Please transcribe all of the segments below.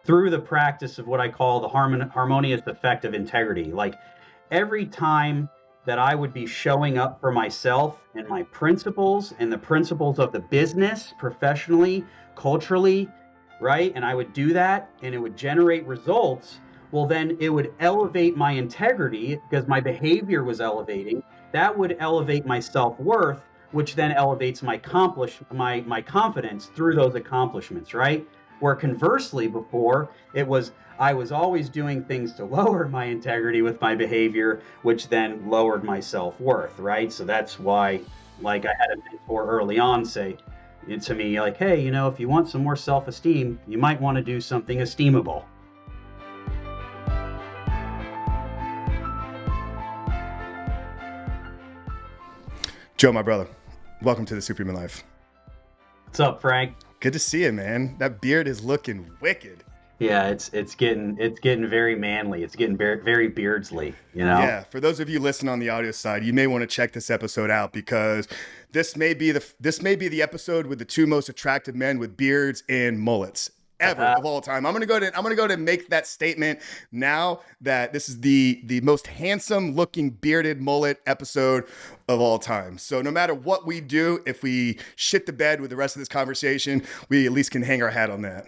through the practice of what I call the harmonious effect of integrity. Like every time that I would be showing up for myself and my principles and the principles of the business professionally, culturally, right? And I would do that and it would generate results. Well, then it would elevate my integrity because my behavior was elevating. That would elevate my self worth, which then elevates my confidence through those accomplishments, right? Where conversely, before it was I was always doing things to lower my integrity with my behavior, which then lowered my self worth, right? So that's why, like, I had a mentor early on say to me, like, hey, if you want some more self esteem, you might want to do something esteemable. Joe, my brother, welcome to the Superhuman Life. What's up, Frank? Good to see you, man. That beard is looking wicked. Yeah, it's getting very manly. It's getting very Beardsley, you know. Yeah, for those of you listening on the audio side, you may want to check this episode out because this may be the episode with the two most attractive men with beards and mullets ever of all time. I'm gonna go to make that statement now that this is the most handsome looking bearded mullet episode of all time. So no matter what we do, if we shit the bed with the rest of this conversation, we at least can hang our hat on that.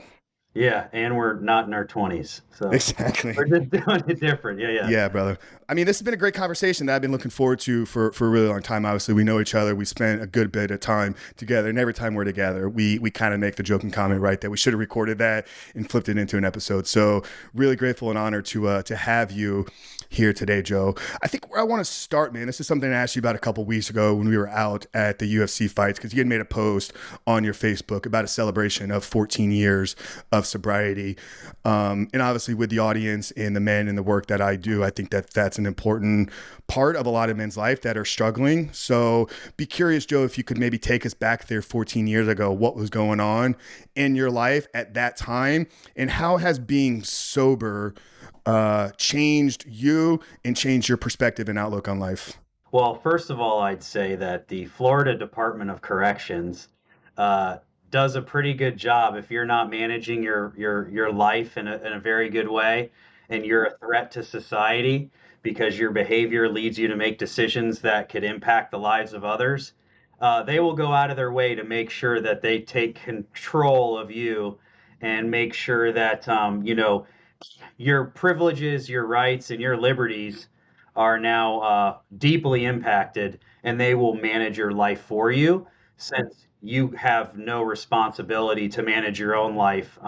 Yeah, and we're not in our 20s, so Exactly. we're just doing it different. Yeah, yeah. Yeah, brother. I mean, this has been a great conversation that I've been looking forward to for a really long time. Obviously, we know each other. We spent a good bit of time together, and every time we're together, we kind of make the joking comment, right, that we should have recorded that and flipped it into an episode. So, really grateful and honored to have you here today, Joe. I think where I want to start, man, this is something I asked you about a couple weeks ago when we were out at the UFC fights, because you had made a post on your Facebook about a celebration of 14 years of sobriety. And obviously, with the audience and the men and the work that I do, I think that that's an important part of a lot of men's life that are struggling. So be curious, Joe, if you could maybe take us back there 14 years ago, what was going on in your life at that time, and how has being sober changed you and changed your perspective and outlook on life? Well, first of all, I'd say that the Florida Department of Corrections uh, does a pretty good job if you're not managing your life in a very good way, and you're a threat to society because your behavior leads you to make decisions that could impact the lives of others. They will go out of their way to make sure that they take control of you and make sure that your privileges, your rights, and your liberties are now deeply impacted, and they will manage your life for you since you have no responsibility to manage your own life.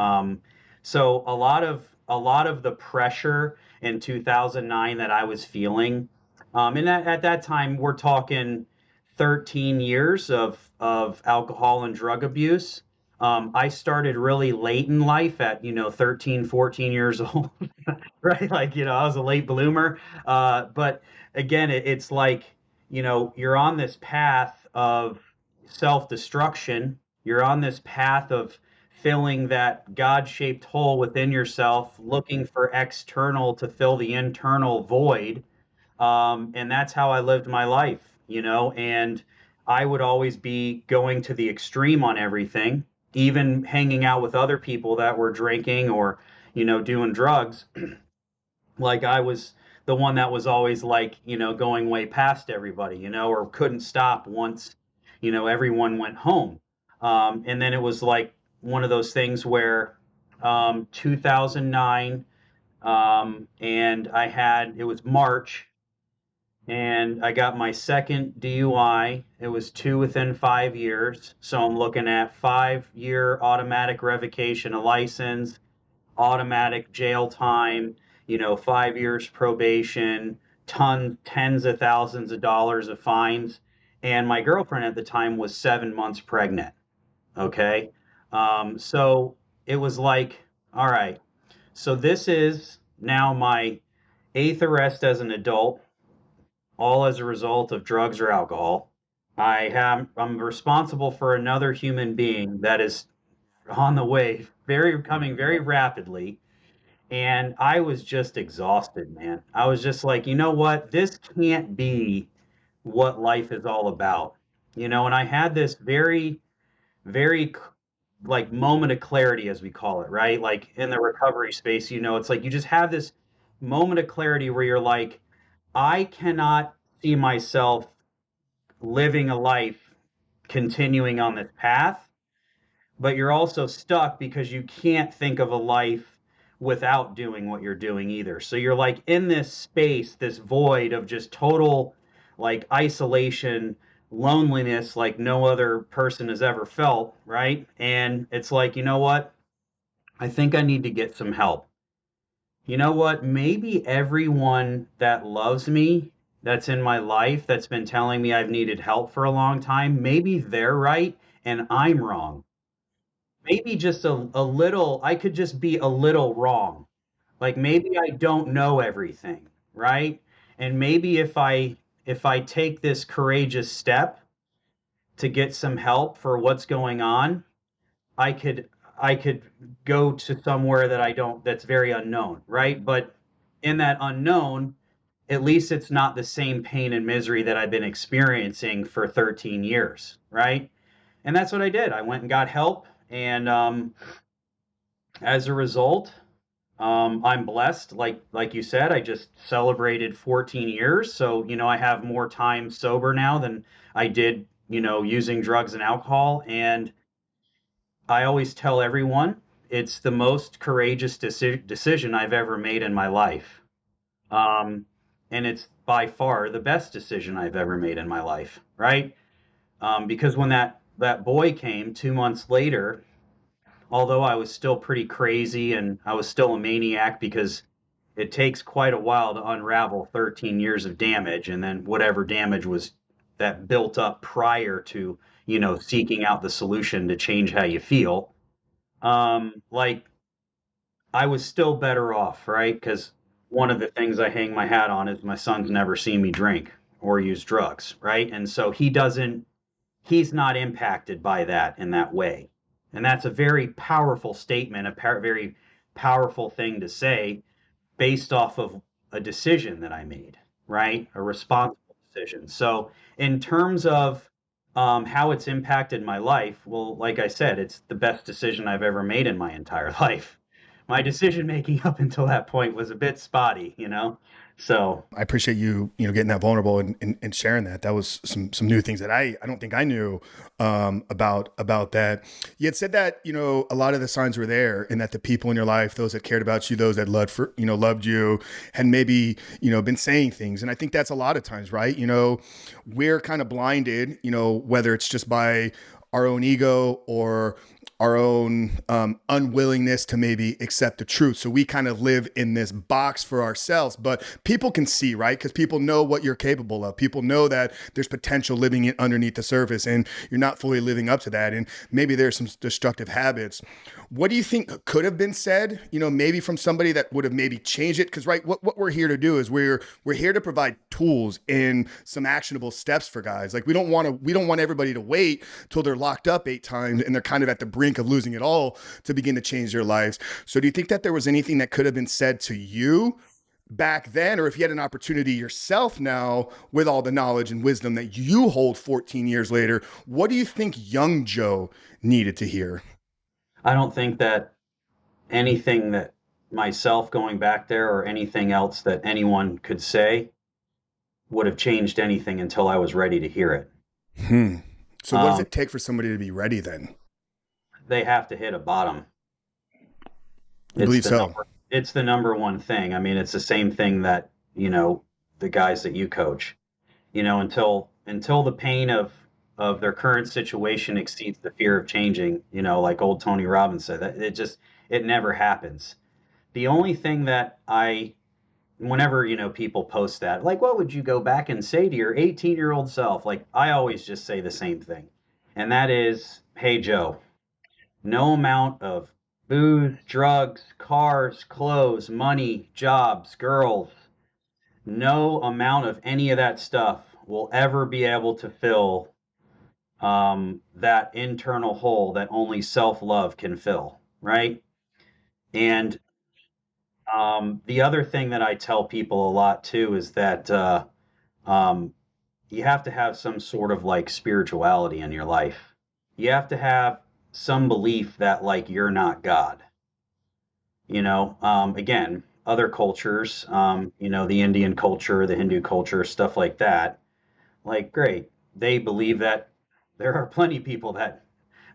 So a lot of the pressure in 2009 that I was feeling, and at that time we're talking 13 years of alcohol and drug abuse. I started really late in life at 13, 14 years old. Right? Like, I was a late bloomer. But again, it's like, you're on this path of self destruction. You're on this path of filling that God shaped hole within yourself, looking for external to fill the internal void. And that's how I lived my life, and I would always be going to the extreme on everything, even hanging out with other people that were drinking or, doing drugs. Like I was the one that was always like, going way past everybody, or couldn't stop once, everyone went home. And then it was like one of those things where 2009, and it was March, and I got my second DUI. It was two within 5 years. So I'm looking at 5 year automatic revocation of license, automatic jail time, 5 years probation, tens of thousands of dollars of fines. And my girlfriend at the time was 7 months pregnant. Okay. So it was like, all right, so this is now my eighth arrest as an adult, all as a result of drugs or alcohol. I'm responsible for another human being that is on the way, coming very rapidly, and I was just exhausted, man. I was just like, you know what? This can't be what life is all about. And I had this very, very like moment of clarity, as we call it, right? Like in the recovery space, it's like you just have this moment of clarity where you're like, I cannot see myself living a life continuing on this path, but you're also stuck because you can't think of a life without doing what you're doing either. So you're like in this space, this void of just total like isolation, loneliness like no other person has ever felt, right? And it's like, you know what? I think I need to get some help. You know what? Maybe everyone that loves me, that's in my life, that's been telling me I've needed help for a long time, maybe they're right and I'm wrong. Maybe just a little, I could just be a little wrong. Like maybe I don't know everything, right? And maybe if I take this courageous step to get some help for what's going on, I could I could go to somewhere that I don't that's very unknown, right? But in that unknown, at least it's not the same pain and misery that I've been experiencing for 13 years, right? And that's what I did. I went and got help, and as a result, I'm blessed. Like you said, I just celebrated 14 years, so I have more time sober now than I did, using drugs and alcohol. And I always tell everyone it's the most courageous decision I've ever made in my life. Um, and it's by far the best decision I've ever made in my life, right? Because when that boy came 2 months later, although I was still pretty crazy and I was still a maniac because it takes quite a while to unravel 13 years of damage and then whatever damage was that built up prior to, seeking out the solution to change how you feel. Like I was still better off, right? Because one of the things I hang my hat on is my son's never seen me drink or use drugs, right? And so he's not impacted by that in that way. And that's a very powerful statement, very powerful thing to say based off of a decision that I made, right? A responsible decision. So, in terms of how it's impacted my life, well, like I said, it's the best decision I've ever made in my entire life. My decision making up until that point was a bit spotty. So, I appreciate you, getting that vulnerable and sharing that. That was some new things that I don't think I knew about that. You had said that, a lot of the signs were there and that the people in your life, those that cared about you, those that loved you, had maybe, been saying things. And I think that's a lot of times, right? We're kind of blinded, whether it's just by our own ego or our own unwillingness to maybe accept the truth. So we kind of live in this box for ourselves, but people can see, right? Because people know what you're capable of. People know that there's potential living underneath the surface and you're not fully living up to that. And maybe there's some destructive habits. What do you think could have been said, maybe from somebody that would have maybe changed it? Because, right, what we're here to do is we're here to provide tools and some actionable steps for guys. Like we don't want everybody to wait till they're locked up 8 times and they're kind of at the brink of losing it all to begin to change their lives. So do you think that there was anything that could have been said to you back then, or if you had an opportunity yourself now with all the knowledge and wisdom that you hold 14 years later, what do you think young Joe needed to hear? I don't think that anything that myself going back there or anything else that anyone could say would have changed anything until I was ready to hear it. Hmm. So what does Um, it take for somebody to be ready then? they have to hit a bottom. You It's believe the so? number it's the number one thing. I mean, it's the same thing that, the guys that you coach, until the pain of their current situation exceeds the fear of changing, like old Tony Robbins said, that it never happens. The only thing that whenever, people post that, like, what would you go back and say to your 18-year-old self? Like, I always just say the same thing. And that is, hey, Joe, no amount of booze, drugs, cars, clothes, money, jobs, girls, no amount of any of that stuff will ever be able to fill that internal hole that only self love can fill, right? And the other thing that I tell people a lot too is that um, you have to have some sort of like spirituality in your life. You have to have some belief that like you're not God. Again, other cultures, the Indian culture, the Hindu culture, stuff like that, like great. They believe that there are plenty of people that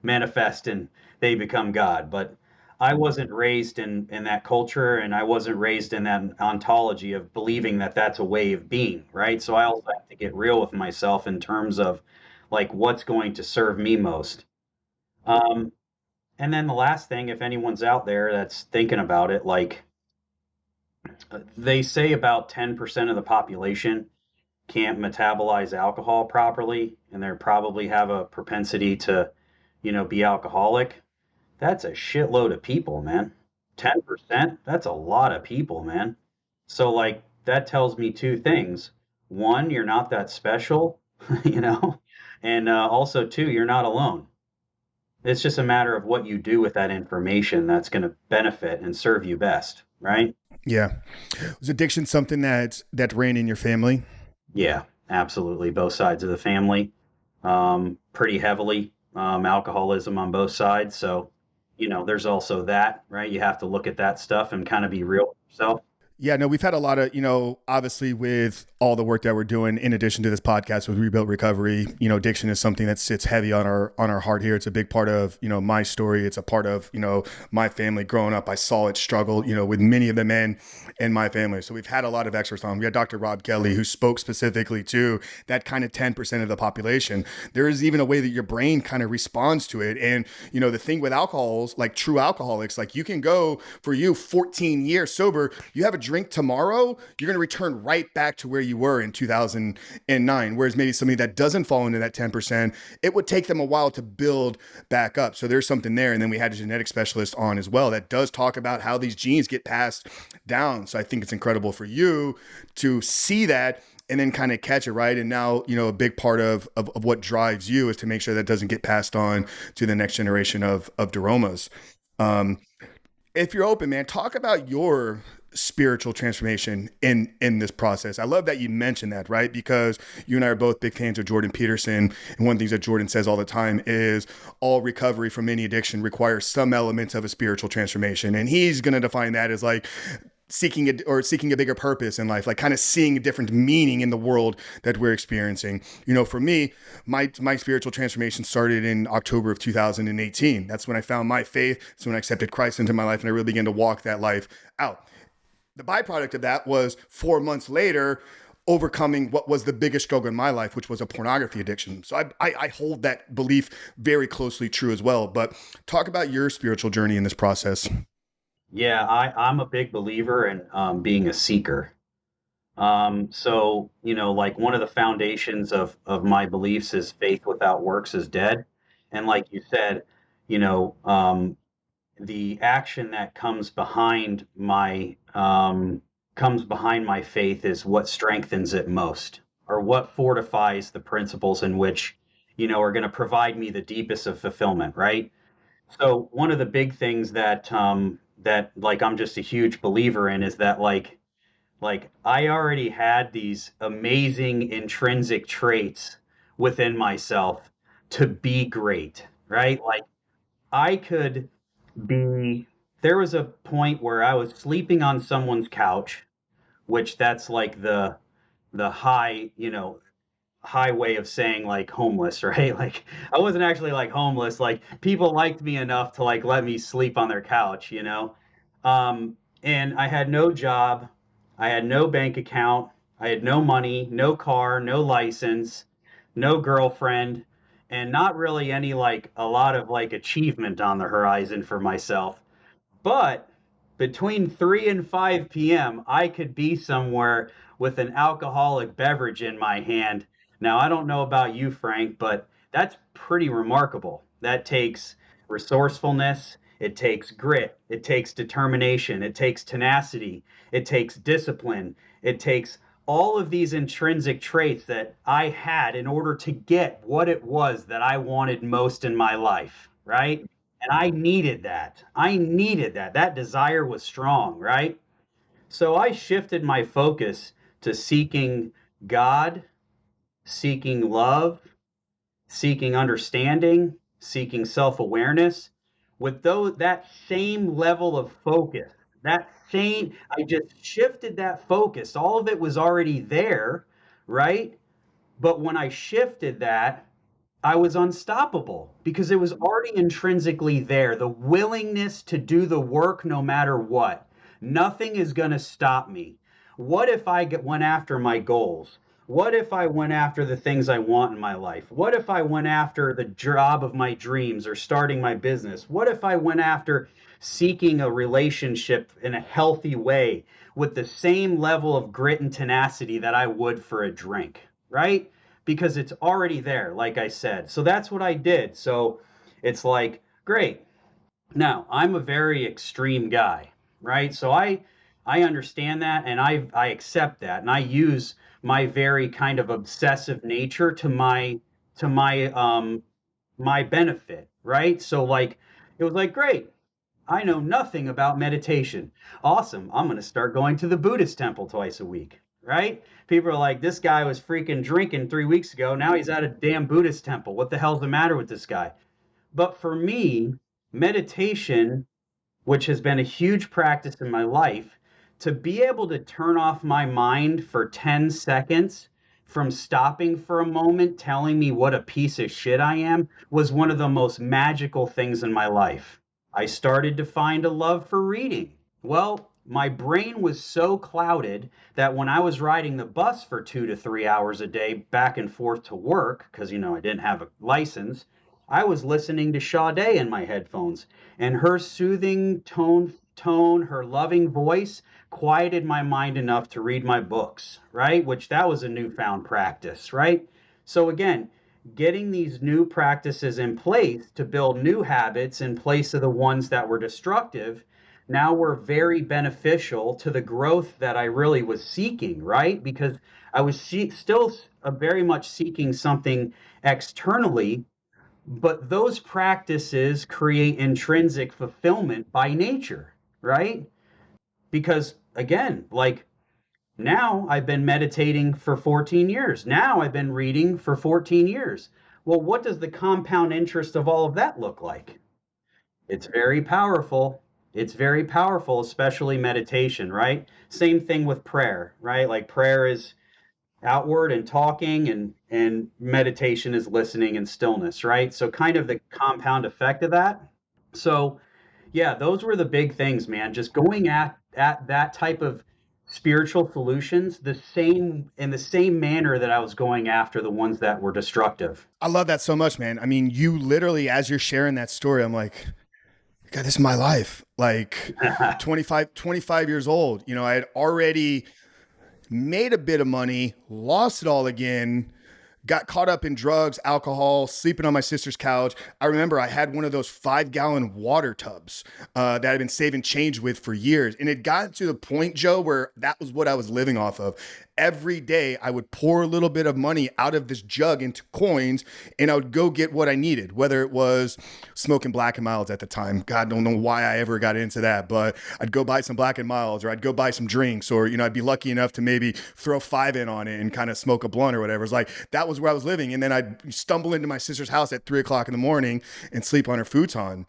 manifest and they become God. But I wasn't raised in that culture, and I wasn't raised in that ontology of believing that that's a way of being, right? So I also have to get real with myself in terms of like what's going to serve me most. Um, and then the last thing, if anyone's out there that's thinking about it, like they say about 10% of the population can't metabolize alcohol properly, and they probably have a propensity to, be alcoholic. That's a shitload of people, man. 10%? That's a lot of people, man. So, like, that tells me two things. One, you're not that special, you know, and also, two, you're not alone. It's just a matter of what you do with that information that's going to benefit and serve you best, right? Yeah. Was addiction something that ran in your family? Yeah, absolutely. Both sides of the family, pretty heavily, alcoholism on both sides. So, there's also that, right? You have to look at that stuff and kind of be real with yourself. Yeah, no, we've had a lot of, obviously with all the work that we're doing in addition to this podcast with Rebuilt Recovery, addiction is something that sits heavy on our heart here. It's a big part of, my story. It's a part of, my family growing up. I saw it struggle, with many of the men in my family. So we've had a lot of experts on. We had Dr. Rob Kelly, who spoke specifically to that kind of 10% of the population. There is even a way that your brain kind of responds to it. And, the thing with alcohols, like true alcoholics, like you can go for you 14 years sober, you have a drink tomorrow, you're going to return right back to where you were in 2009. Whereas maybe somebody that doesn't fall into that 10%, it would take them a while to build back up. So there's something there. And then we had a genetic specialist on as well that does talk about how these genes get passed down. So I think it's incredible for you to see that and then kind of catch it, right? And now, a big part of what drives you is to make sure that doesn't get passed on to the next generation of DiRomas. Um, if you're open, man, talk about your spiritual transformation in this process. I love that you mentioned that, right? Because you and I are both big fans of Jordan Peterson, and one of the things that Jordan says all the time is all recovery from any addiction requires some element of a spiritual transformation, and he's going to define that as like seeking a bigger purpose in life, like kind of seeing a different meaning in the world that we're experiencing. For me, my spiritual transformation started in October of 2018. That's when I found my faith. That's when I accepted Christ into my life, and I really began to walk that life out. The byproduct of that was 4 months later, overcoming what was the biggest struggle in my life, which was a pornography addiction. So I hold that belief very closely true as well. But talk about your spiritual journey in this process. Yeah, I'm a big believer in being a seeker. So, like one of the foundations of my beliefs is faith without works is dead. And like you said, you know, um, the action that comes behind my faith is what strengthens it most, or what fortifies the principles in which, are going to provide me the deepest of fulfillment, right? So one of the big things that like I'm just a huge believer in is that like I already had these amazing intrinsic traits within myself to be great, right? Like I could be there was a point where I was sleeping on someone's couch, which that's like the high way of saying like homeless, right? Like I wasn't actually like homeless. Like people liked me enough to like let me sleep on their couch. And I had no job, I had no bank account, I had no money, no car, no license, no girlfriend, and not really any like a lot of like achievement on the horizon for myself. But between 3 and 5 p.m., I could be somewhere with an alcoholic beverage in my hand. Now, I don't know about you, Frank, but that's pretty remarkable. That takes resourcefulness, it takes grit, it takes determination, it takes tenacity, it takes discipline, it takes all of these intrinsic traits that I had in order to get what it was that I wanted most in my life, right? And I needed that. I needed that. That desire was strong, right? So I shifted my focus to seeking God, seeking love, seeking understanding. seeking self-awareness, with that same level of focus, I just shifted that focus. All of it was already there, right? But when I shifted that, I was unstoppable because it was already intrinsically there. The willingness to do the work no matter what. Nothing is going to stop me. What if went after my goals? What if I went after the things I want in my life? What if I went after the job of my dreams or starting my business? What if I went after seeking a relationship in a healthy way with the same level of grit and tenacity that I would for a drink, right? Because it's already there, like I said. So that's what I did. So it's like, great. Now, I'm a very extreme guy, right? So I understand that and I accept that and I use my very kind of obsessive nature to my benefit, right? So like it was like, great. I know nothing about meditation. Awesome. I'm going to start going to the Buddhist temple twice a week, right? People are like, this guy was freaking drinking 3 weeks ago. Now he's at a damn Buddhist temple. What the hell's the matter with this guy? But for me, meditation, which has been a huge practice in my life, to be able to turn off my mind for 10 seconds from stopping for a moment, telling me what a piece of shit I am, was one of the most magical things in my life. I started to find a love for reading. Well, my brain was so clouded that when I was riding the bus for 2 to 3 hours a day back and forth to work, because, I didn't have a license, I was listening to Sade in my headphones, and her soothing tone, her loving voice quieted my mind enough to read my books, right? Which that was a newfound practice, right? So again, getting these new practices in place to build new habits in place of the ones that were destructive now were very beneficial to the growth that I really was seeking, right? Because I was still very much seeking something externally, but those practices create intrinsic fulfillment by nature, right? Because again, like now I've been meditating for 14 years. Now I've been reading for 14 years. Well, what does the compound interest of all of that look like? It's very powerful. It's very powerful, especially meditation, right? Same thing with prayer, right? Like prayer is outward and talking, and meditation is listening and stillness, right? So kind of the compound effect of that. So yeah, those were the big things, man. Just going at that type of spiritual solutions the same manner that I was going after the ones that were destructive. I love that so much, man. I mean, you literally, as you're sharing that story, I'm like, God, this is my life. Like 25 years old, I had already made a bit of money, lost it all again, got caught up in drugs, alcohol, sleeping on my sister's couch. I remember I had one of those 5-gallon water tubs that I'd been saving change with for years. And it got to the point, Joe, where that was what I was living off of. Every day I would pour a little bit of money out of this jug into coins and I would go get what I needed, whether it was smoking Black and Milds at the time. God, don't know why I ever got into that, but I'd go buy some Black and Milds, or I'd go buy some drinks, or, I'd be lucky enough to maybe throw 5 in on it and kind of smoke a blunt or whatever. It's like, that was where I was living. And then I'd stumble into my sister's house at 3 o'clock in the morning and sleep on her futon.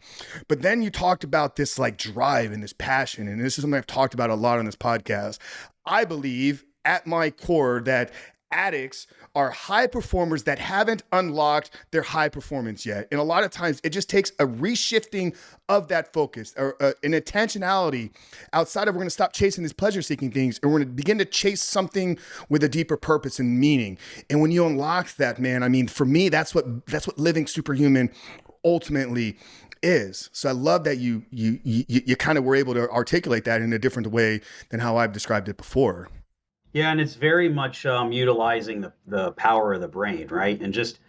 But then you talked about this like drive and this passion. And this is something I've talked about a lot on this podcast. I believe at my core that addicts are high performers that haven't unlocked their high performance yet. And a lot of times it just takes a reshifting of that focus, or an intentionality outside of, we're going to stop chasing these pleasure seeking things and we're going to begin to chase something with a deeper purpose and meaning. And when you unlock that, man, I mean, for me, that's what living superhuman ultimately is. So I love that you kind of were able to articulate that in a different way than how I've described it before. Yeah, and it's very much utilizing the power of the brain, right? And just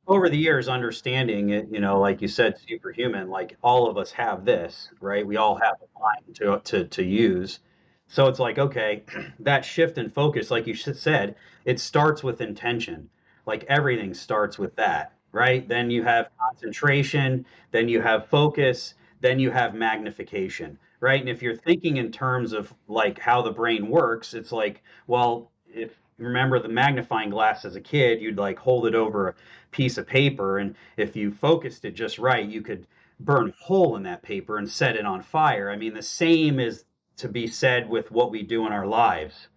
over the years, understanding it, like you said, superhuman, like all of us have this, right? We all have a mind to use. So it's like, okay, that shift in focus, like you said, it starts with intention. Like everything starts with that, right? Then you have concentration, then you have focus, then you have magnification, right? And if you're thinking in terms of like how the brain works, it's like, well, if remember the magnifying glass as a kid, you'd like hold it over a piece of paper, and if you focused it just right, you could burn a hole in that paper and set it on fire. I mean, the same is to be said with what we do in our lives,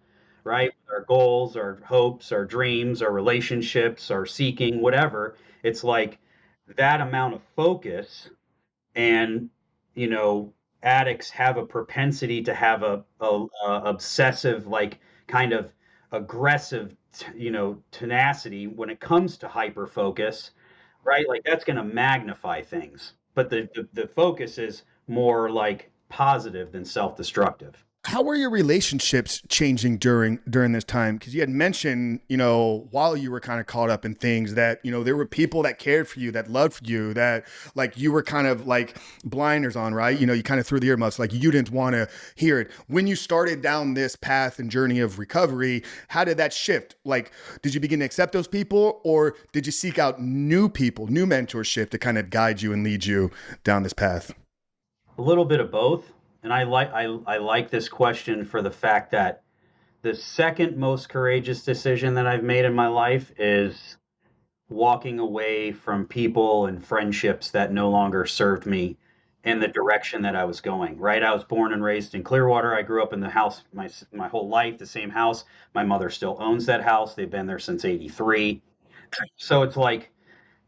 right? Our goals, our hopes, our dreams, our relationships, our seeking, whatever. It's like that amount of focus, and you know addicts have a propensity to have a obsessive, like, kind of aggressive, tenacity when it comes to hyper focus, right? Like that's going to magnify things, but the focus is more like positive than self-destructive. How were your relationships changing during this time? Because you had mentioned, while you were kind of caught up in things, that there were people that cared for you, that loved you, that like you were kind of like blinders on, right? You kind of threw the earmuffs, like you didn't want to hear it. When you started down this path and journey of recovery, how did that shift? Like, did you begin to accept those people, or did you seek out new people, new mentorship to kind of guide you and lead you down this path? A little bit of both. And I like this question for the fact that the second most courageous decision that I've made in my life is walking away from people and friendships that no longer served me in the direction that I was going. Right? I was born and raised in Clearwater. I grew up in the house my whole life, the same house. My mother still owns that house. They've been there since '83. So it's like,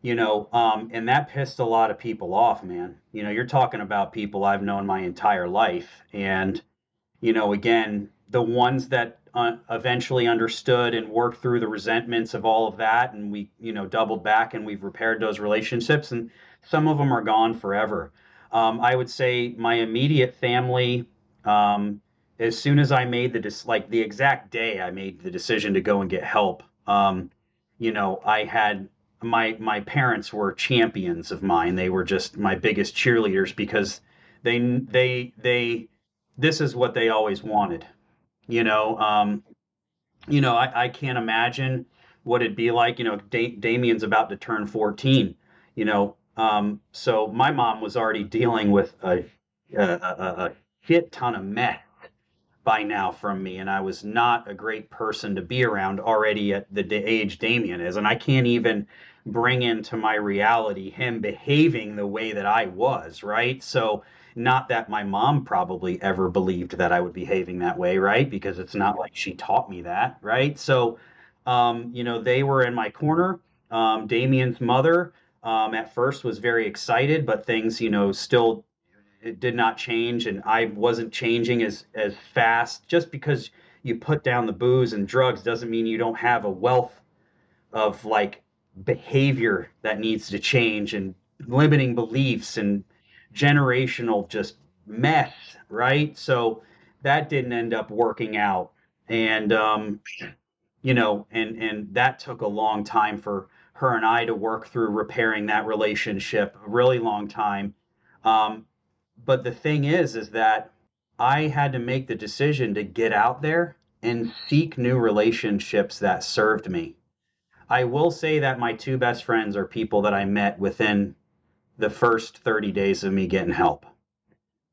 and that pissed a lot of people off, man. You're talking about people I've known my entire life, and again, the ones that eventually understood and worked through the resentments of all of that, and we, doubled back and we've repaired those relationships, and some of them are gone forever. I would say my immediate family, as soon as I made like the exact day I made the decision to go and get help, I had my parents were champions of mine. They were just my biggest cheerleaders because they this is what they always wanted. You know, um, I can't imagine what it'd be like. Damien's about to turn 14. So my mom was already dealing with a shit ton of mess by now from me, and I was not a great person to be around already at the age Damien is, and I can't even bring into my reality him behaving the way that I was, right? So, not that my mom probably ever believed that I would be behaving that way, right? Because it's not like she taught me that, right? So, they were in my corner. Damien's mother, at first was very excited, but things, still it did not change, and I wasn't changing as fast. Just because you put down the booze and drugs doesn't mean you don't have a wealth of like behavior that needs to change, and limiting beliefs and generational just mess, right? So that didn't end up working out. And and that took a long time for her and I to work through repairing that relationship, a really long time. Um, but the thing is that I had to make the decision to get out there and seek new relationships that served me. I will say that my two best friends are people that I met within the first 30 days of me getting help.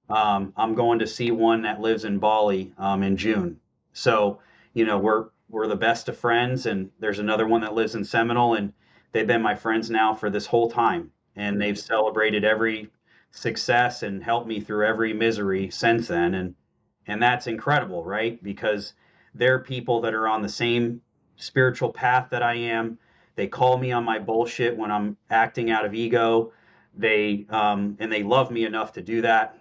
I'm going to see one that lives in Bali in June. So, we're the best of friends, and there's another one that lives in Seminole, and they've been my friends now for this whole time, and they've celebrated every success and helped me through every misery since then, and that's incredible, right? Because they're people that are on the same spiritual path that I am. They call me on my bullshit when I'm acting out of ego. And they love me enough to do that,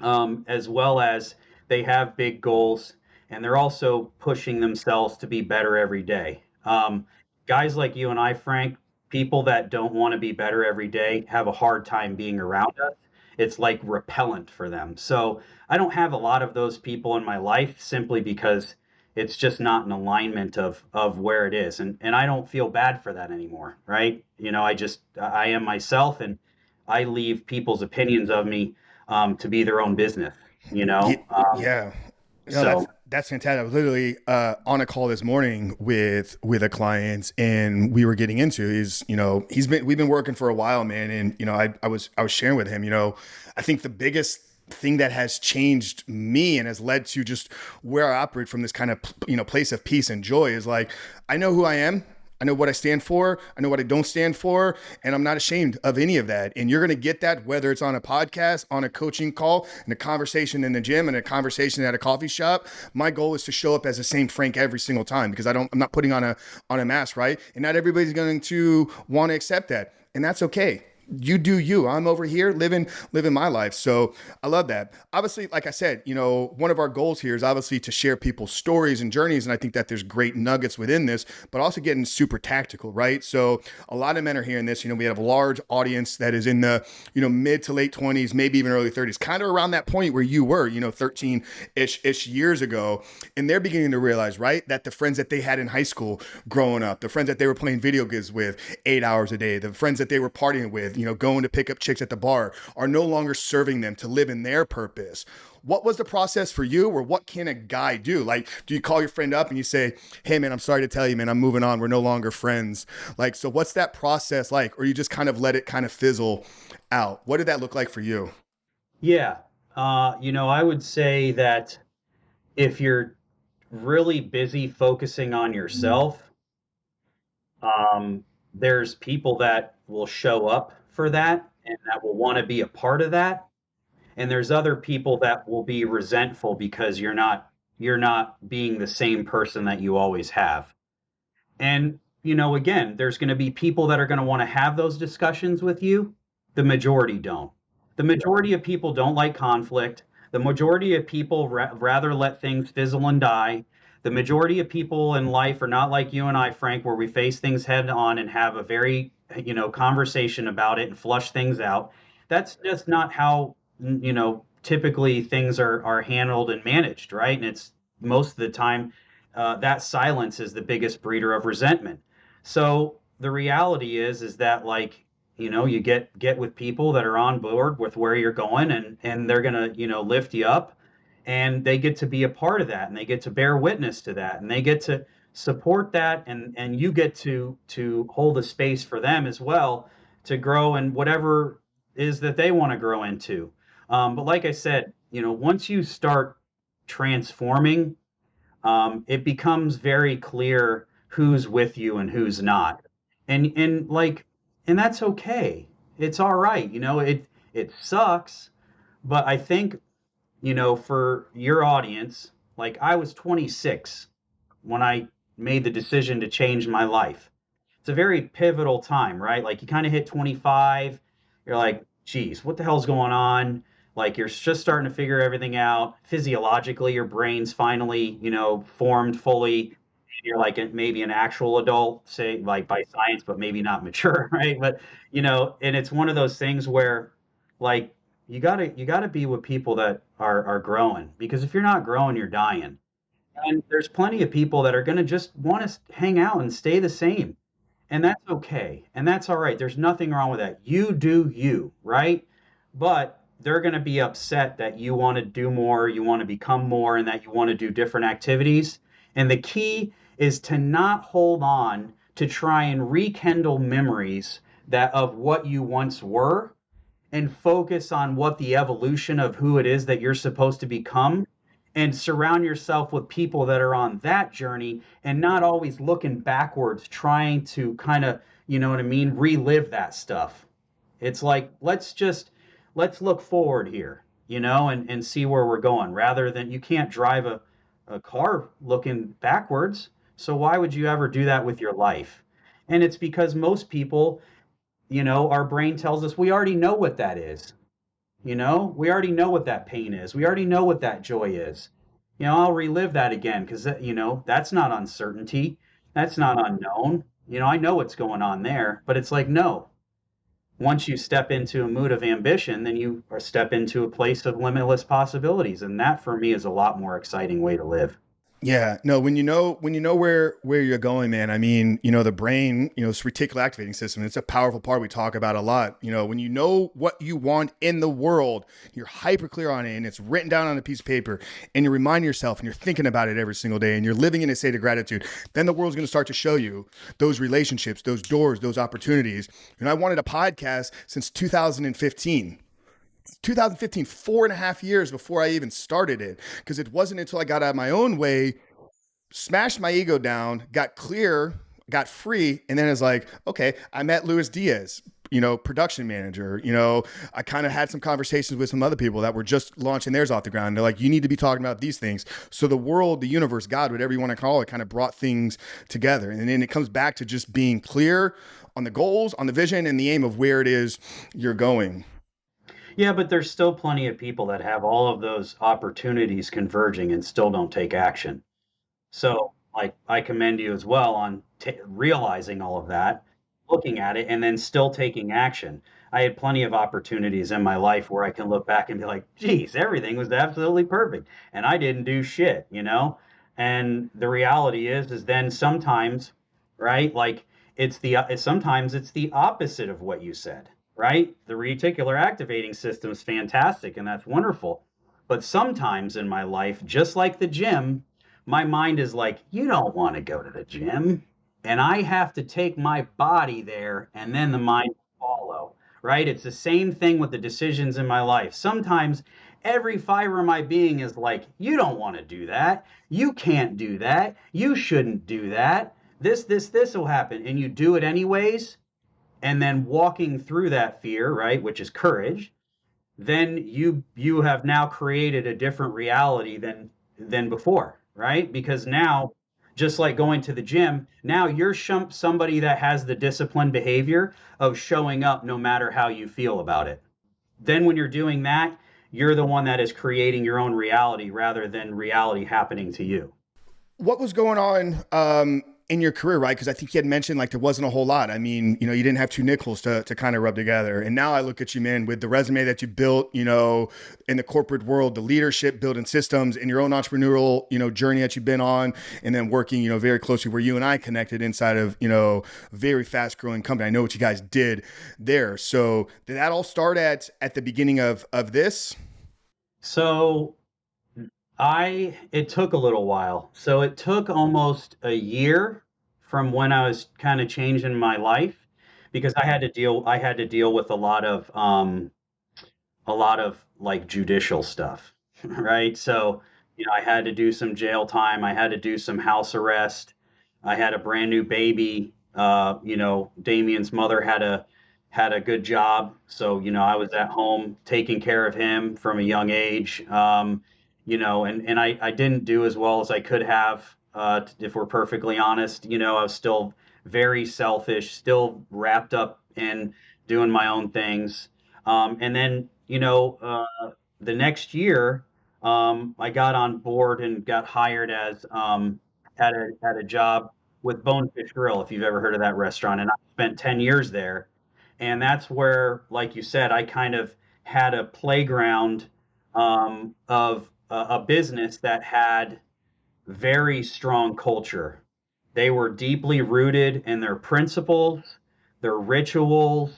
as well as they have big goals, and they're also pushing themselves to be better every day. Guys like you and I, Frank, people that don't want to be better every day have a hard time being around us. It's like repellent for them. So I don't have a lot of those people in my life simply because it's just not an alignment of where it is. And I don't feel bad for that anymore, right? I am myself, and I leave people's opinions of me to be their own business, you Yeah, know? yeah. No, So that's fantastic. I was literally on a call this morning with a client, and we were getting into is we've been working for a while, man, and I was sharing with him, I think the biggest thing that has changed me and has led to just where I operate from this kind of, place of peace and joy is like, I know who I am. I know what I stand for. I know what I don't stand for. And I'm not ashamed of any of that. And you're going to get that whether it's on a podcast, on a coaching call, in a conversation in the gym, and a conversation at a coffee shop. My goal is to show up as the same Frank every single time because I'm not putting on a mask, right? And not everybody's going to want to accept that. And that's okay. You do you. I'm over here living my life. So I love that. Obviously, like I said, one of our goals here is obviously to share people's stories and journeys. And I think that there's great nuggets within this, but also getting super tactical, right? So a lot of men are hearing this. We have a large audience that is in the, mid to late 20s, maybe even early 30s, kind of around that point where you were, 13-ish years ago. And they're beginning to realize, right, that the friends that they had in high school growing up, the friends that they were playing video games with 8 hours a day, the friends that they were partying with, going to pick up chicks at the bar are no longer serving them to live in their purpose. What was the process for you, or what can a guy do? Like, do you call your friend up and you say, hey man, I'm sorry to tell you, man, I'm moving on. We're no longer friends. Like, so what's that process like? Or you just kind of let it kind of fizzle out? What did that look like for you? Yeah. I would say that if you're really busy focusing on yourself, there's people that will show up for that and that will want to be a part of that. And there's other people that will be resentful because you're not being the same person that you always have. And, again, there's going to be people that are going to want to have those discussions with you. The majority don't. The majority of people don't like conflict. The majority of people rather let things fizzle and die. The majority of people in life are not like you and I, Frank, where we face things head on and have a very, conversation about it and flush things out. That's just not how, typically things are handled and managed, right? And it's most of the time that silence is the biggest breeder of resentment. So the reality is that like you get with people that are on board with where you're going and they're gonna lift you up, and they get to be a part of that and they get to bear witness to that and they get to support that and you get to hold a space for them as well to grow in whatever is that they want to grow into. But like I said, once you start transforming, it becomes very clear who's with you and who's not. And that's okay. It's all right. It sucks, but I think, for your audience, like I was 26 when I made the decision to change my life. It's a very pivotal time, right? Like you kind of hit 25, you're like, geez, what the hell's going on? Like you're just starting to figure everything out. Physiologically, your brain's finally, formed fully. You're like maybe an actual adult, say like by science, but maybe not mature, right? But and it's one of those things where like you gotta be with people that are growing, because if you're not growing, you're dying. And there's plenty of people that are going to just want to hang out and stay the same. And that's okay. And that's all right. There's nothing wrong with that. You do you, right? But they're going to be upset that you want to do more, you want to become more, and that you want to do different activities. And the key is to not hold on to try and rekindle memories that of what you once were, and focus on what the evolution of who it is that you're supposed to become, and surround yourself with people that are on that journey and not always looking backwards trying to kind of, what I mean, relive that stuff. It's like let's look forward here, and see where we're going, rather than you can't drive a car looking backwards. So why would you ever do that with your life? And it's because most people, our brain tells us we already know what that is. We already know what that pain is. We already know what that joy is. I'll relive that again because, that's not uncertainty. That's not unknown. I know what's going on there, but it's like, no. Once you step into a mood of ambition, then you or step into a place of limitless possibilities. And that for me is a lot more exciting way to live. Yeah, no, when you know where you're going, man, I mean, the brain, this reticular activating system, it's a powerful part we talk about a lot. When you know what you want in the world, you're hyper clear on it and it's written down on a piece of paper and you remind yourself and you're thinking about it every single day and you're living in a state of gratitude, then the world's going to start to show you those relationships, those doors, those opportunities. I wanted a podcast since 2015. 2015, 4.5 years before I even started it. Because it wasn't until I got out of my own way, smashed my ego down, got clear, got free, and then it's like, okay, I met Luis Diaz, production manager. I kind of had some conversations with some other people that were just launching theirs off the ground. They're like, you need to be talking about these things. So the world, the universe, God, whatever you want to call it, kind of brought things together. And then it comes back to just being clear on the goals, on the vision, and the aim of where it is you're going. Yeah, but there's still plenty of people that have all of those opportunities converging and still don't take action. So, like, I commend you as well on realizing all of that, looking at it, and then still taking action. I had plenty of opportunities in my life where I can look back and be like, geez, everything was absolutely perfect, and I didn't do shit, you know? And the reality is then sometimes, right? Like, sometimes it's the opposite of what you said, right? The reticular activating system is fantastic, and that's wonderful. But sometimes in my life, just like the gym, my mind is like, you don't want to go to the gym. And I have to take my body there, and then the mind will follow, right? It's the same thing with the decisions in my life. Sometimes every fiber of my being is like, you don't want to do that. You can't do that. You shouldn't do that. This will happen. And you do it anyways. And then walking through that fear, right, which is courage, then you have now created a different reality than before, right? Because now, just like going to the gym, now you're somebody that has the disciplined behavior of showing up no matter how you feel about it. Then when you're doing that, you're the one that is creating your own reality rather than reality happening to you. What was going on in your career, right? Because I think you had mentioned like there wasn't a whole lot. I mean, you didn't have two nickels to kind of rub together. And now I look at you, man, with the resume that you built, in the corporate world, the leadership, building systems, and your own entrepreneurial, journey that you've been on, and then working, very closely where you and I connected inside of, very fast growing company. I know what you guys did there. So did that all start at the beginning of this? So I it took a little while. So it took almost a year from when I was kind of changing my life because I had to deal with a lot of like judicial stuff, right? So, I had to do some jail time, I had to do some house arrest. I had a brand new baby. Damien's mother had a good job, so I was at home taking care of him from a young age. And I didn't do as well as I could have, if we're perfectly honest. I was still very selfish, still wrapped up in doing my own things. And then, the next year, I got on board and got hired as at a job with Bonefish Grill, if you've ever heard of that restaurant, and I spent 10 years there. And that's where, like you said, I kind of had a playground of a business that had very strong culture. They were deeply rooted in their principles, their rituals,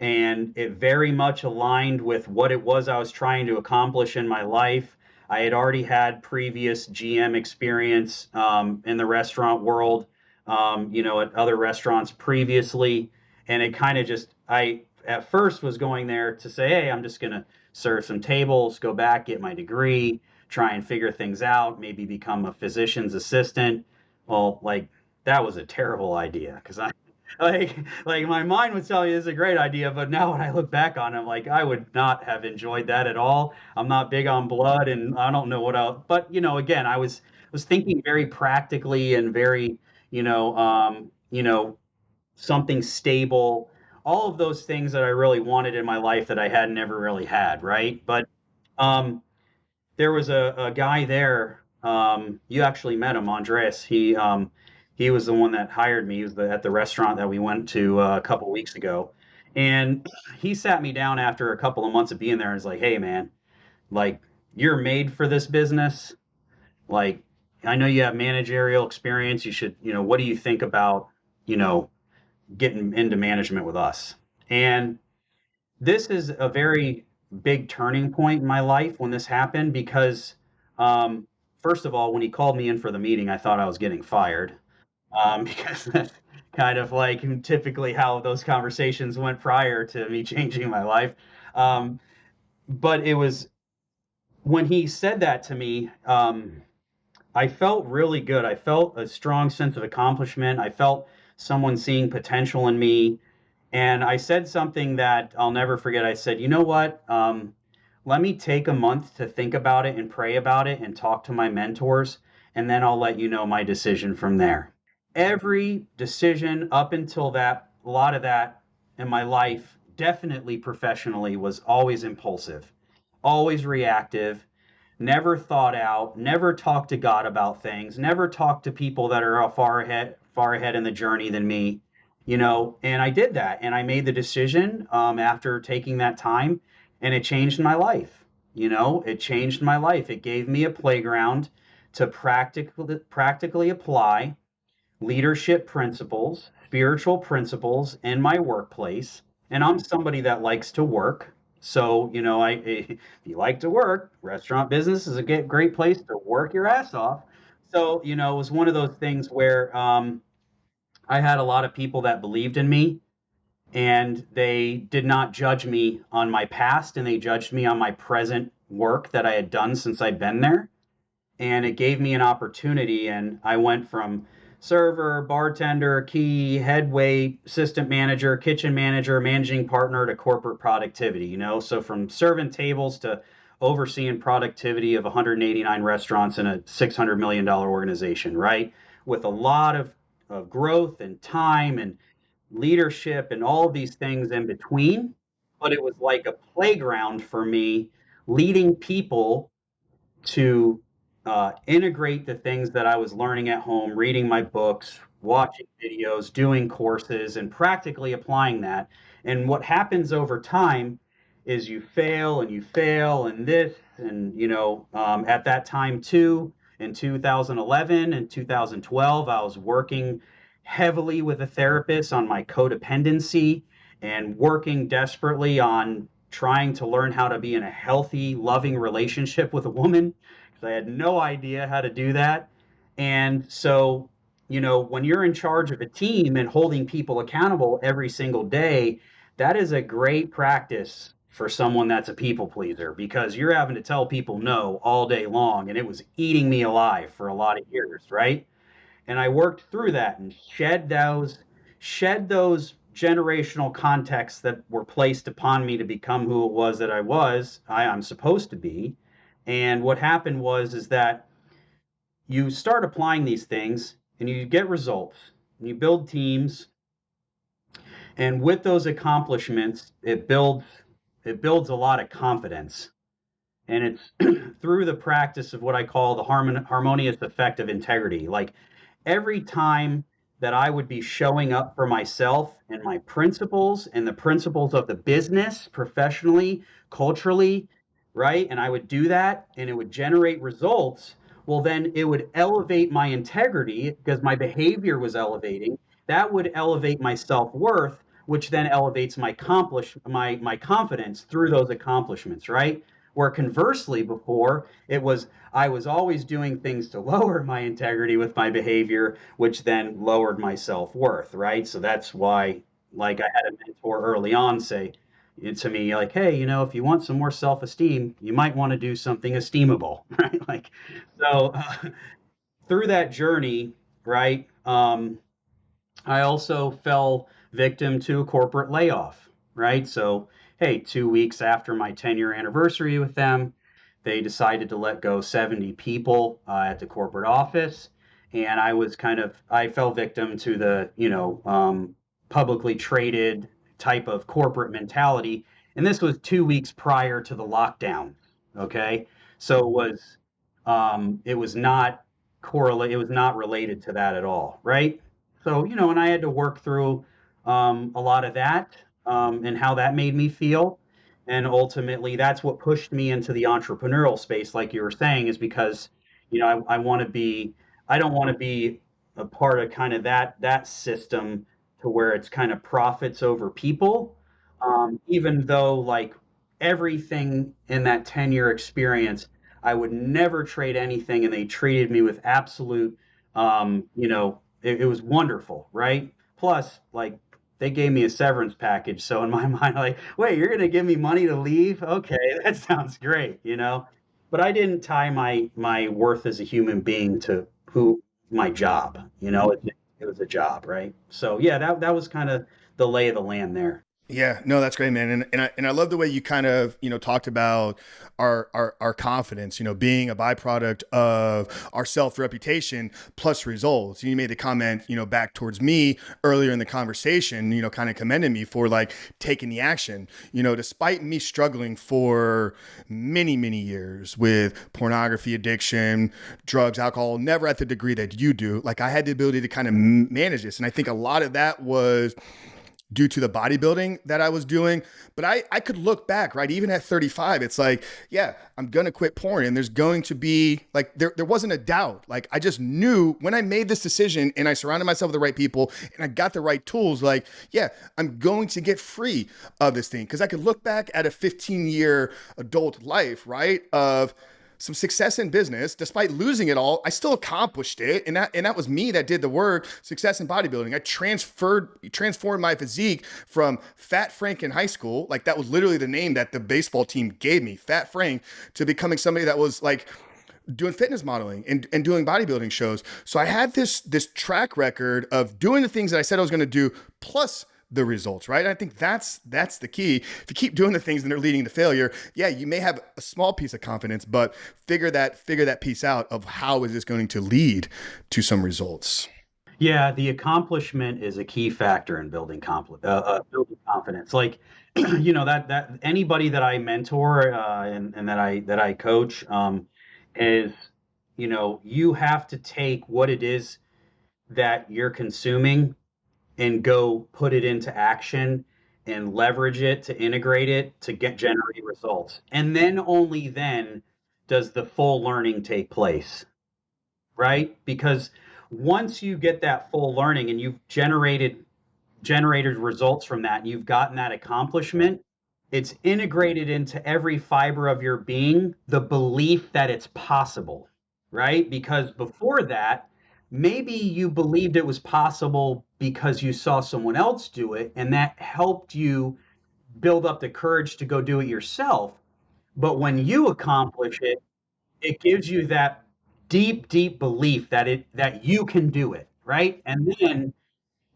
and it very much aligned with what it was I was trying to accomplish in my life. I had already had previous GM experience in the restaurant world, at other restaurants previously, and it kind of just I at first was going there to say, hey, I'm just gonna serve some tables, go back, get my degree, try and figure things out, maybe become a physician's assistant. Well, like that was a terrible idea because like like my mind would tell me this is a great idea, but now when I look back on it, I'm like I would not have enjoyed that at all. I'm not big on blood, and I don't know what else. But again, I was thinking very practically and very something stable, all of those things that I really wanted in my life that I had never really had, right? But um, there was a guy there. You actually met him, Andres. He was the one that hired me. He was at the restaurant that we went to a couple weeks ago, and he sat me down after a couple of months of being there and was like, "Hey, man, like you're made for this business. Like I know you have managerial experience. You should, what do you think about, you know, getting into management with us?" And this is a very big turning point in my life when this happened because, um, first of all, when he called me in for the meeting, I thought I was getting fired, because that's kind of like typically how those conversations went prior to me changing my life. Um, but it was when he said that to me, I felt really good. I felt a strong sense of accomplishment. I felt someone seeing potential in me. And I said something that I'll never forget. I said, you know what? Let me take a month to think about it and pray about it and talk to my mentors, and then I'll let you know my decision from there. Every decision up until that, a lot of that in my life, definitely professionally, was always impulsive, always reactive, never thought out, never talked to God about things, never talked to people that are far ahead in the journey than me, and I did that and I made the decision after taking that time, and it changed my life. It changed my life. It gave me a playground to practically apply leadership principles, spiritual principles in my workplace. And I'm somebody that likes to work. So, if you like to work, restaurant business is a great place to work your ass off. So, it was one of those things where I had a lot of people that believed in me, and they did not judge me on my past, and they judged me on my present work that I had done since I'd been there, and it gave me an opportunity. And I went from server, bartender, key, head wait, assistant manager, kitchen manager, managing partner to corporate productivity. So from serving tables to overseeing productivity of 189 restaurants in a $600 million organization, right? With a lot of growth and time and leadership and all these things in between. But it was like a playground for me, leading people to integrate the things that I was learning at home, reading my books, watching videos, doing courses, and practically applying that. And what happens over time is you fail, and this, and at that time too, in 2011 and 2012, I was working heavily with a therapist on my codependency and working desperately on trying to learn how to be in a healthy, loving relationship with a woman because I had no idea how to do that. And so, when you're in charge of a team and holding people accountable every single day, that is a great practice for someone that's a people pleaser because you're having to tell people no all day long. And it was eating me alive for a lot of years, right? And I worked through that and shed those generational contexts that were placed upon me to become who it was that I'm supposed to be. And what happened was is that you start applying these things and you get results and you build teams, and with those accomplishments it builds a lot of confidence, and it's through the practice of what I call the harmonious effect of integrity. Like every time that I would be showing up for myself and my principles and the principles of the business professionally, culturally, right? And I would do that and it would generate results. Well, then it would elevate my integrity because my behavior was elevating. That would elevate my self worth, which then elevates my confidence through those accomplishments, right? Where conversely, before it was I was always doing things to lower my integrity with my behavior, which then lowered my self worth, right? So that's why, like, I had a mentor early on say to me, like, hey, if you want some more self esteem, you might want to do something esteemable, right? Like, so through that journey, right? I also fell victim to a corporate layoff, right? So, hey, 2 weeks after my 10-year anniversary with them, they decided to let go 70 people at the corporate office. And I fell victim to the, publicly traded type of corporate mentality. And this was 2 weeks prior to the lockdown. Okay. So it was not it was not related to that at all. Right. So, and I had to work through a lot of that and how that made me feel. And ultimately, that's what pushed me into the entrepreneurial space, like you were saying, is because, I don't want to be a part of kind of that system to where it's kind of profits over people. Even though, like, everything in that 10-year experience, I would never trade anything, and they treated me with absolute, it was wonderful, right? Plus, like, they gave me a severance package. So in my mind, like, wait, you're gonna give me money to leave? Okay, that sounds great, you know. But I didn't tie my worth as a human being to who my job, you know. It was a job, right? So yeah, that was kind of the lay of the land there. Yeah, no, that's great, man, and I love the way you kind of talked about our confidence, being a byproduct of our self reputation plus results. You made the comment, back towards me earlier in the conversation, kind of commending me for like taking the action. Despite me struggling for many years with pornography addiction, drugs, alcohol, never at the degree that you do. Like I had the ability to kind of manage this, and I think a lot of that was due to the bodybuilding that I was doing. But I could look back, right? Even at 35, it's like, yeah, I'm going to quit porn. And there's going to be like, there wasn't a doubt. Like, I just knew when I made this decision and I surrounded myself with the right people and I got the right tools, like, yeah, I'm going to get free of this thing. Cause I could look back at a 15-year adult life, right? Of some success in business. Despite losing it all, I still accomplished it. And that was me that did the work, success in bodybuilding. I transformed my physique from Fat Frank in high school, like that was literally the name that the baseball team gave me, Fat Frank, to becoming somebody that was like doing fitness modeling and doing bodybuilding shows. So I had this track record of doing the things that I said I was going to do, plus the results, right? And I think that's the key. If you keep doing the things and they're leading to failure, yeah, you may have a small piece of confidence, but figure that piece out of how is this going to lead to some results. Yeah, the accomplishment is a key factor in building confidence. Like, that anybody that I mentor and that I coach is, you have to take what it is that you're consuming and go put it into action and leverage it to integrate it to generate results. And then only then does the full learning take place, right? Because once you get that full learning and you've generated results from that and you've gotten that accomplishment, it's integrated into every fiber of your being, the belief that it's possible, right? Because before that, maybe you believed it was possible because you saw someone else do it and that helped you build up the courage to go do it yourself. But when you accomplish it, it gives you that deep belief that you can do it, right? And then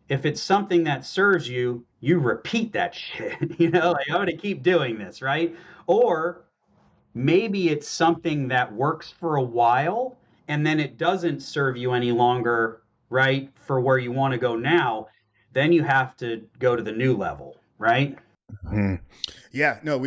if it's something that serves you, you repeat that shit. Like I'm gonna keep doing this, right? Or maybe it's something that works for a while and then it doesn't serve you any longer, right? For where you want to go now, then you have to go to the new level, right? Mhm. Yeah, no,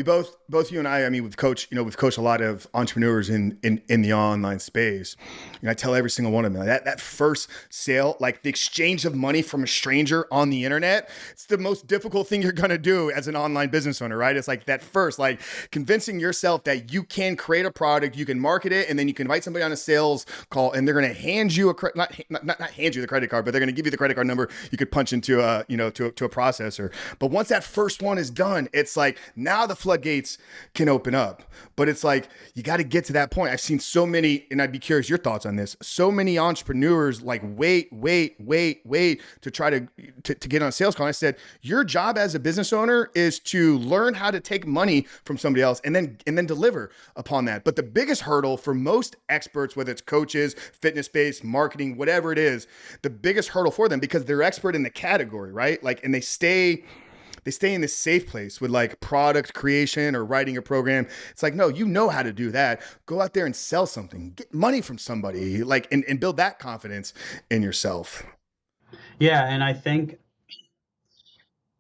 both you and I mean, we've coached a lot of entrepreneurs in the online space. And I tell every single one of them that first sale, like the exchange of money from a stranger on the internet, it's the most difficult thing you're going to do as an online business owner, right? It's like that first, like convincing yourself that you can create a product, you can market it, and then you can invite somebody on a sales call and they're going to hand you not hand you the credit card, but they're going to give you the credit card number you could punch into to a processor. But once that first one is done, it's like now the floodgates can open up. But it's like you got to get to that point. I've seen so many, and I'd be curious your thoughts on this. So many entrepreneurs like wait to try to get on a sales call. And I said, your job as a business owner is to learn how to take money from somebody else and then deliver upon that. But the biggest hurdle for most experts, whether it's coaches, fitness-based, marketing, whatever it is, the biggest hurdle for them because they're expert in the category, right? Like, and they stay in this safe place with like product creation or writing a program. It's like, no, you know how to do that. Go out there and sell something, get money from somebody, like, and build that confidence in yourself. Yeah, and I think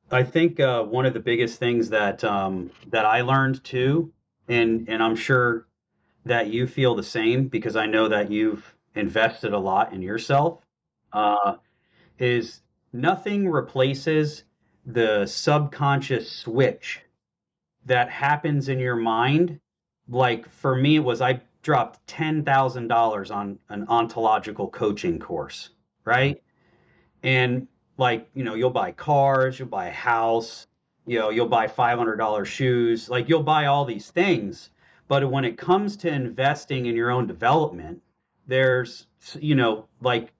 one of the biggest things that I learned too, and I'm sure that you feel the same because I know that you've invested a lot in yourself, uh, is nothing replaces the subconscious switch that happens in your mind. Like for me, it was I dropped $10,000 on an ontological coaching course, right? And like, you'll buy cars, you'll buy a house, you'll buy $500 shoes, like you'll buy all these things. But when it comes to investing in your own development, there's, like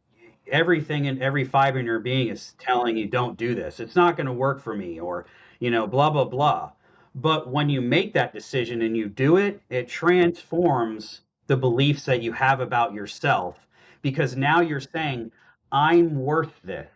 everything and every fiber in your being is telling you don't do this. It's not going to work for me, or blah blah blah. But when you make that decision and you do it, it transforms the beliefs that you have about yourself, because now you're saying I'm worth this,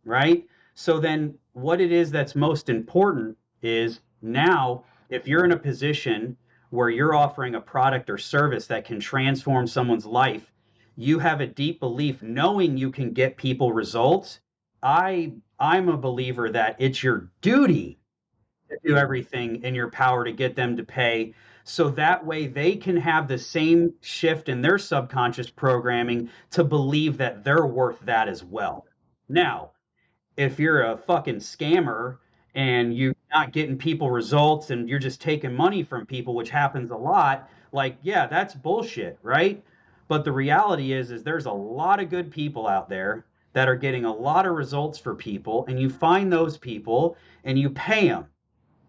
right? So then what it is that's most important is, now if you're in a position where you're offering a product or service that can transform someone's life, you have a deep belief knowing you can get people results. I'm a believer that it's your duty to do everything in your power to get them to pay, so that way they can have the same shift in their subconscious programming to believe that they're worth that as well. Now, if you're a fucking scammer and you're not getting people results and you're just taking money from people, which happens a lot, like, yeah, that's bullshit, right? But the reality is there's a lot of good people out there that are getting a lot of results for people, and you find those people and you pay them.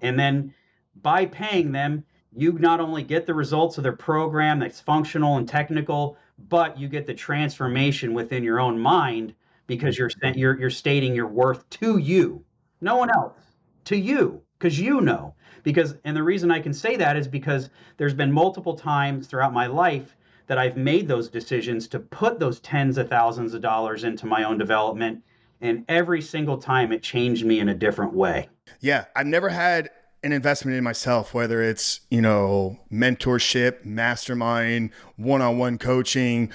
And then by paying them, you not only get the results of their program that's functional and technical, but you get the transformation within your own mind, because you're stating your worth to you, no one else, to you, because because, and the reason I can say that is because there's been multiple times throughout my life that I've made those decisions to put those tens of thousands of dollars into my own development, and every single time it changed me in a different way. Yeah, I've never had an investment in myself, whether it's, mentorship, mastermind, one-on-one coaching,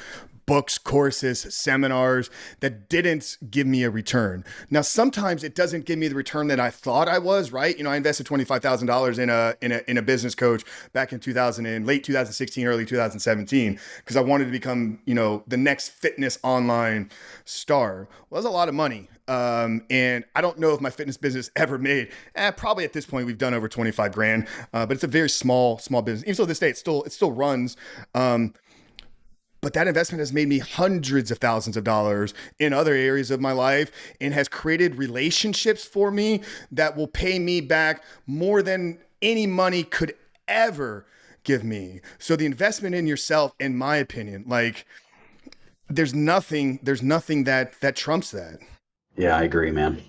books, courses, seminars that didn't give me a return. Now, sometimes it doesn't give me the return that I thought I was, right? I invested $25,000 in a business coach back in 2000, in late 2016, early 2017, because I wanted to become, the next fitness online star. Well, that's a lot of money. And I don't know if my fitness business ever made, probably at this point we've done over 25 grand, but it's a very small business. Even so, this day it still runs. But that investment has made me hundreds of thousands of dollars in other areas of my life, and has created relationships for me that will pay me back more than any money could ever give me. So the investment in yourself, in my opinion, like, there's nothing that trumps that. Yeah, I agree, man.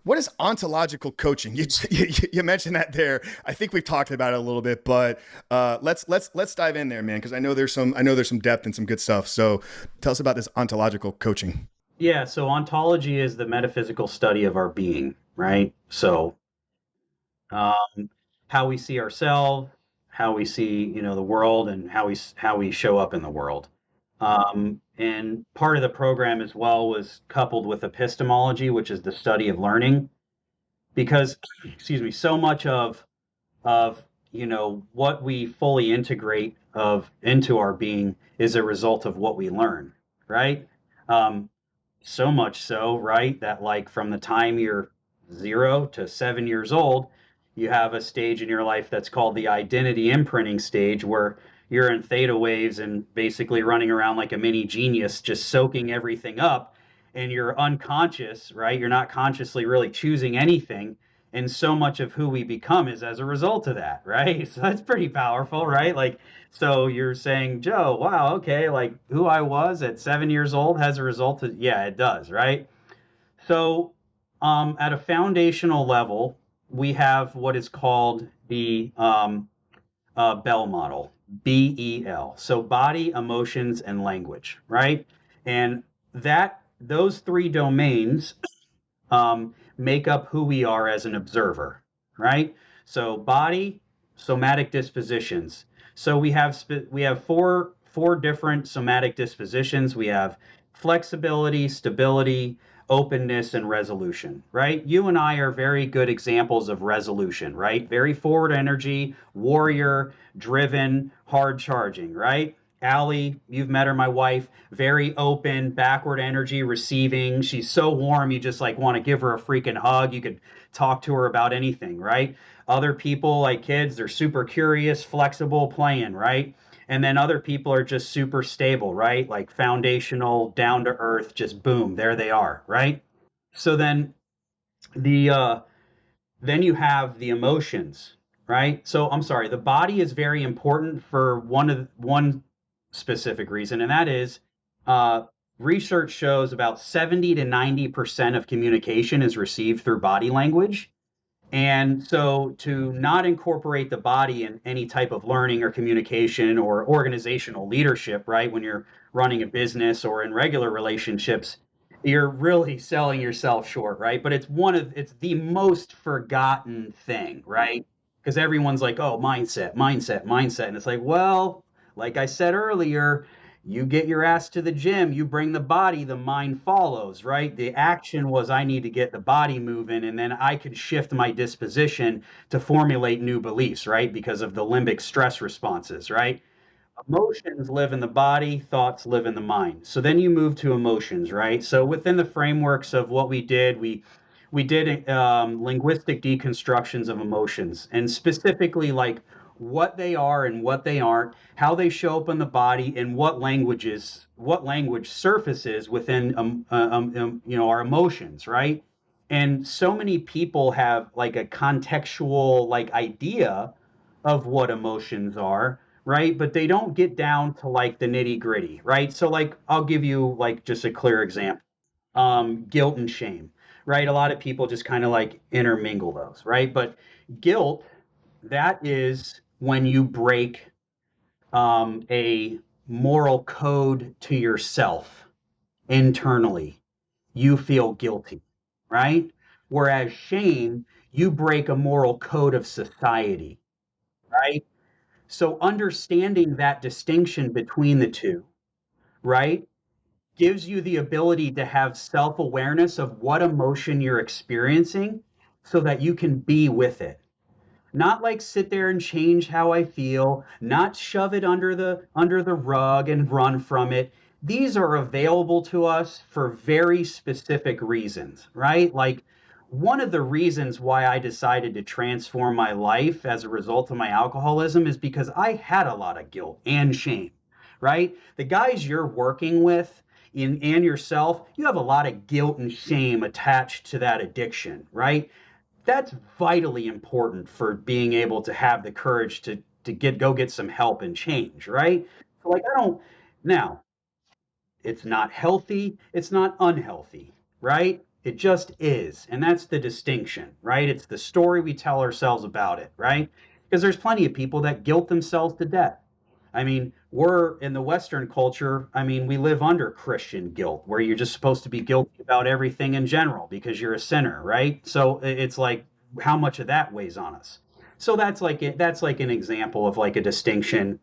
What is ontological coaching? You mentioned that there. I think we've talked about it a little bit, but let's dive in there, man, because I know there's some depth and some good stuff. So tell us about this ontological coaching. Yeah, so ontology is the metaphysical study of our being, right? So, um, how we see ourselves, how we see, the world, and how we show up in the world. And part of the program as well was coupled with epistemology, which is the study of learning, because, excuse me, so much of what we fully integrate of into our being is a result of what we learn, right? Um, so much so, right, that like from the time you're 0 to 7 years old, you have a stage in your life that's called the identity imprinting stage, where you're in theta waves and basically running around like a mini genius, just soaking everything up. And you're unconscious, right? You're not consciously really choosing anything. And so much of who we become is as a result of that, right? So that's pretty powerful, right? Like, so you're saying, Joe, wow, okay, like who I was at 7 years old has a result of, yeah, it does, right? So, at a foundational level, we have what is called the Bell model, BEL. So body, emotions, and language, right? And those three domains make up who we are as an observer, right? So body, somatic dispositions. So we have four different somatic dispositions. We have flexibility, stability, openness, and resolution, right? You and I are very good examples of resolution, right? Very forward energy, warrior, driven, hard charging, right? Allie, you've met her, my wife, very open, backward energy, receiving. She's so warm, you just like want to give her a freaking hug. You could talk to her about anything, right? Other people, like kids, they're super curious, flexible, playing, right? And then other people are just super stable, right? Like foundational, down to earth, just boom, there they are, right? So the then you have the emotions, right? So I'm sorry, the body is very important for one specific reason, and that is, uh, research shows about 70 to 90% of communication is received through body language. And so to not incorporate the body in any type of learning or communication or organizational leadership, right? When you're running a business or in regular relationships, you're really selling yourself short, right? But it's the most forgotten thing, right? Because everyone's like, oh, mindset, mindset, mindset. And it's like, well, like I said earlier, you get your ass to the gym, you bring the body, the mind follows, right? The action was I need to get the body moving, and then I could shift my disposition to formulate new beliefs, right? Because of the limbic stress responses, right? Emotions live in the body, thoughts live in the mind. So then you move to emotions, right? So within the frameworks of what we did linguistic deconstructions of emotions, and specifically like what they are and what they aren't, how they show up in the body, and what language surfaces within our emotions, right? And so many people have like a contextual like idea of what emotions are, right? But they don't get down to like the nitty gritty, right? So like I'll give you like just a clear example. Guilt and shame, right? A lot of people just kind of like intermingle those, right? But guilt, that is when you break a moral code to yourself internally. You feel guilty, right? Whereas shame, you break a moral code of society, right? So understanding that distinction between the two, right, gives you the ability to have self awareness of what emotion you're experiencing so that you can be with it. Not like sit there and change how I feel, not shove it under the rug and run from it. These are available to us for very specific reasons, right? Like one of the reasons why I decided to transform my life as a result of my alcoholism is because I had a lot of guilt and shame, right? The guys you're working with and yourself, you have a lot of guilt and shame attached to that addiction, right? That's vitally important for being able to have the courage to get some help and change, right? So like I don't now, it's not healthy, it's not unhealthy, right? It just is. And that's the distinction, right? It's the story we tell ourselves about it, right? Because there's plenty of people that guilt themselves to death. I mean, we're in the Western culture, I mean, we live under Christian guilt, where you're just supposed to be guilty about everything in general because you're a sinner, right? So it's like how much of that weighs on us. So that's like an example of like a distinction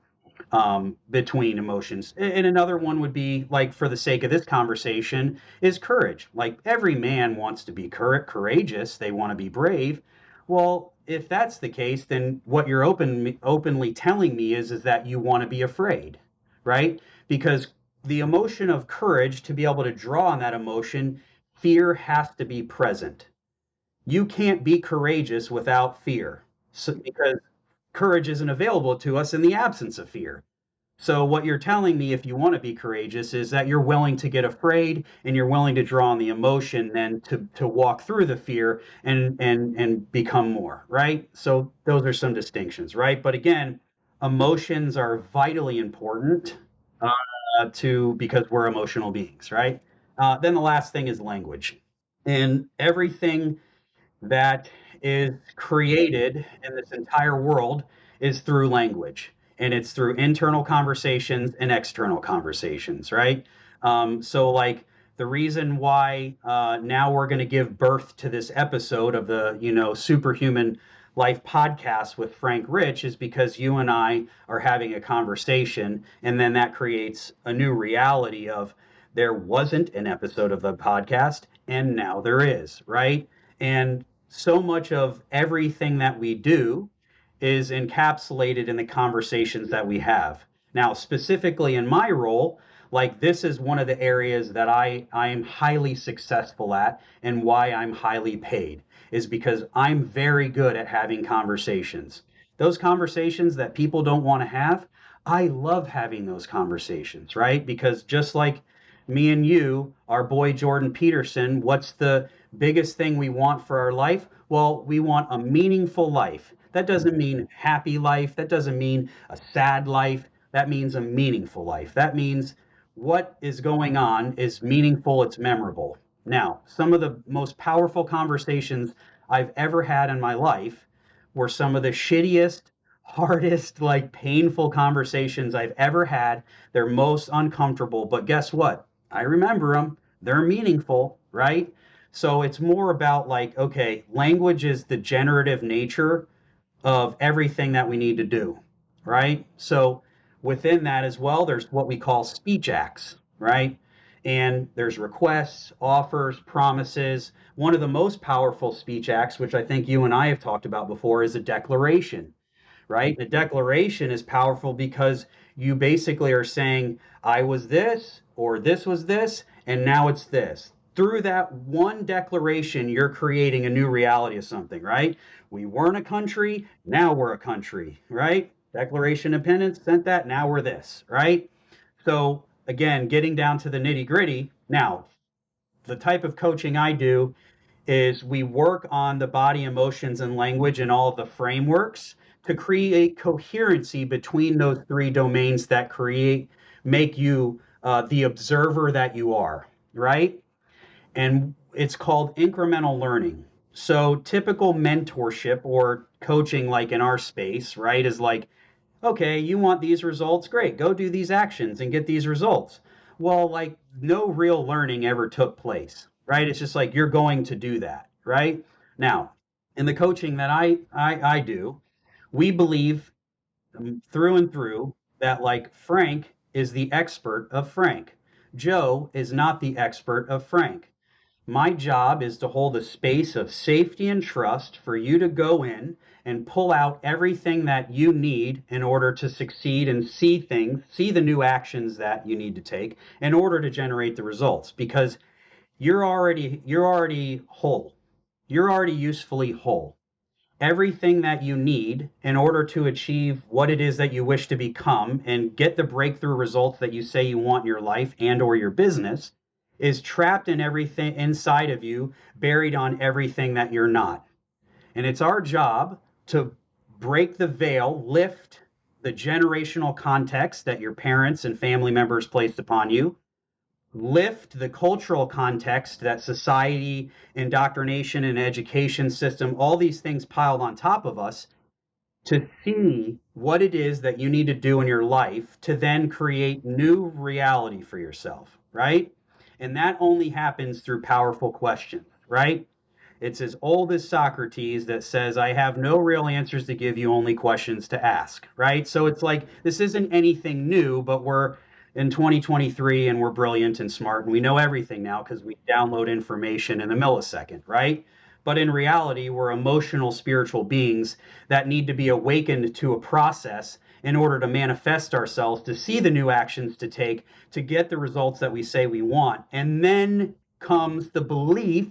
between emotions. And another one would be like, for the sake of this conversation, is courage. Like every man wants to be courageous, they want to be brave. Well, if that's the case, then what you're openly telling me is that you want to be afraid, right? Because the emotion of courage, to be able to draw on that emotion, fear has to be present. You can't be courageous without fear, so, because courage isn't available to us in the absence of fear. So what you're telling me, if you want to be courageous, is that you're willing to get afraid and you're willing to draw on the emotion then to walk through the fear and become more, right? So those are some distinctions, right? But again, emotions are vitally important to because we're emotional beings, right? Then the last thing is language, and everything that is created in this entire world is through language, and it's through internal conversations and external conversations, right? So like the reason why now we're going to give birth to this episode of the superhuman life podcast with Frank Rich is because you and I are having a conversation, and then that creates a new reality of there wasn't an episode of the podcast and now there is, right? And so much of everything that we do is encapsulated in the conversations that we have. Now, specifically in my role, like this is one of the areas that I am highly successful at, and why I'm highly paid is because I'm very good at having conversations. Those conversations that people don't want to have, I love having those conversations, right? Because just like me and you, our boy Jordan Peterson, what's the biggest thing we want for our life? Well, we want a meaningful life. That doesn't mean happy life. That doesn't mean a sad life. That means a meaningful life. That means what is going on is meaningful, it's memorable. Now, some of the most powerful conversations I've ever had in my life were some of the shittiest, hardest, like painful conversations I've ever had. They're most uncomfortable, but guess what? I remember them. They're meaningful, right? So it's more about like, okay, language is the generative nature of everything that we need to do, right? So within that as well, there's what we call speech acts, right? And there's requests, offers, promises. One of the most powerful speech acts, which I think you and I have talked about before, is a declaration, right? The declaration is powerful because you basically are saying, I was this, or this was this, and now it's this. Through that one declaration, you're creating a new reality of something, right? We weren't a country, now we're a country, right? Declaration of Independence, sent that, now we're this, right? So, again, getting down to the nitty gritty. Now, the type of coaching I do is we work on the body, emotions, and language and all of the frameworks to create coherency between those three domains that make you the observer that you are, right? And it's called incremental learning. So typical mentorship or coaching, like in our space, right, is like, okay, you want these results? Great, go do these actions and get these results. Well, like no real learning ever took place, right? It's just like you're going to do that, right? Now, in the coaching that I do, we believe through and through that like Frank is the expert of Frank. Joe is not the expert of Frank. My job is to hold a space of safety and trust for you to go in and pull out everything that you need in order to succeed and see things, see the new actions that you need to take in order to generate the results because you're already whole. You're already usefully whole. Everything that you need in order to achieve what it is that you wish to become and get the breakthrough results that you say you want in your life and or your business is trapped in everything inside of you, buried on everything that you're not. And it's our job to break the veil, lift the generational context that your parents and family members placed upon you, lift the cultural context that society, indoctrination, and education system, all these things piled on top of us, to see what it is that you need to do in your life to then create new reality for yourself, right? And that only happens through powerful questions, right? It's as old as Socrates that says, I have no real answers to give you, only questions to ask, right? So it's like, this isn't anything new, but we're in 2023 and we're brilliant and smart and we know everything now because we download information in a millisecond, right? But in reality, we're emotional, spiritual beings that need to be awakened to a process in order to manifest ourselves, to see the new actions to take, to get the results that we say we want. And then comes the belief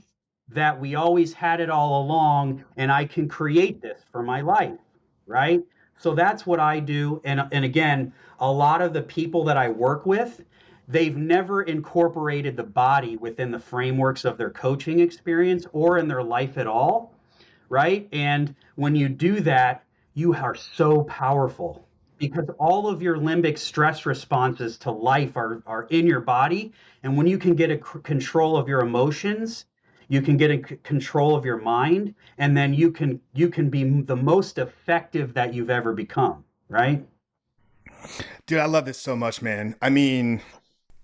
that we always had it all along and I can create this for my life, right? So that's what I do. And again, a lot of the people that I work with, they've never incorporated the body within the frameworks of their coaching experience or in their life at all, right? And when you do that, you are so powerful because all of your limbic stress responses to life are in your body. And when you can get a control of your emotions, you can get a control of your mind, and then you can be the most effective that you've ever become, right? Dude, I love this so much, man. I mean,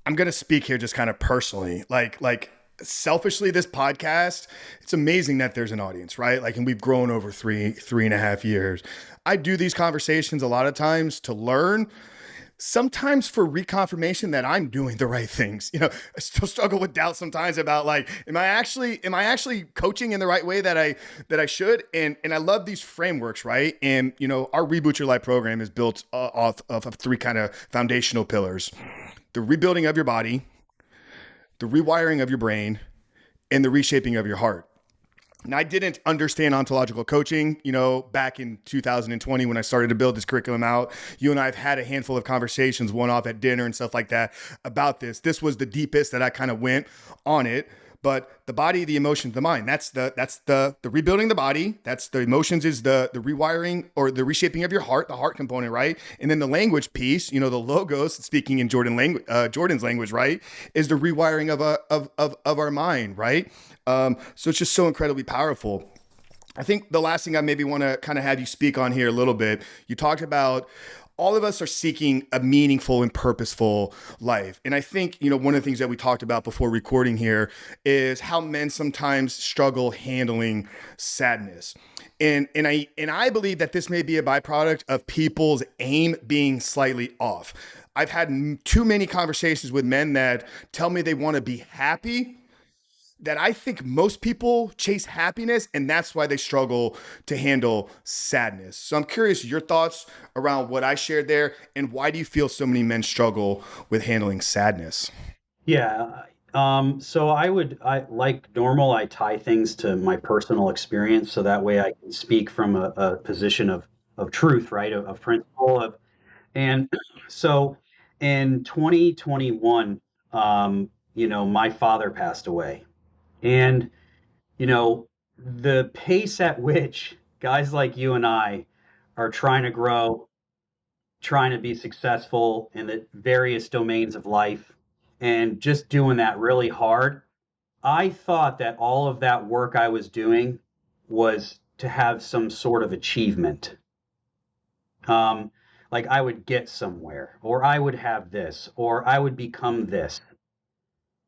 I'm gonna speak here just kind of personally. Like selfishly, this podcast, it's amazing that there's an audience, right? Like, and we've grown over 3.5 years. I do these conversations a lot of times to learn, sometimes for reconfirmation that I'm doing the right things. I still struggle with doubt sometimes about like, am I actually coaching in the right way that I should? And I love these frameworks, right? And our Reboot Your Life program is built off of three kind of foundational pillars: the rebuilding of your body, the rewiring of your brain, and the reshaping of your heart. And I didn't understand ontological coaching, back in 2020 when I started to build this curriculum out. You and I have had a handful of conversations, one off at dinner and stuff like that about this. This was the deepest that I kind of went on it. but the body, the emotions, the mind. That's the rebuilding the body. That's the emotions is the rewiring or the reshaping of your heart, the heart component, right? And then the language piece, the logos, speaking in Jordan's language, right, is the rewiring of our mind, right? So it's just so incredibly powerful. I think the last thing I maybe want to kind of have you speak on here a little bit, you talked about all of us are seeking a meaningful and purposeful life. And I think, one of the things that we talked about before recording here is how men sometimes struggle handling sadness. And I believe that this may be a byproduct of people's aim being slightly off. I've had too many conversations with men that tell me they want to be happy, that I think most people chase happiness and that's why they struggle to handle sadness. So I'm curious your thoughts around what I shared there and why do you feel so many men struggle with handling sadness? Yeah. So I like normal, I tie things to my personal experience so that way I can speak from a position of truth, right? Of principle and so in 2021, my father passed away. And, you know, the pace at which guys like you and I are trying to grow, trying to be successful in the various domains of life, and just doing that really hard, I thought that all of that work I was doing was to have some sort of achievement. Um, like I would get somewhere, or I would have this, or I would become this.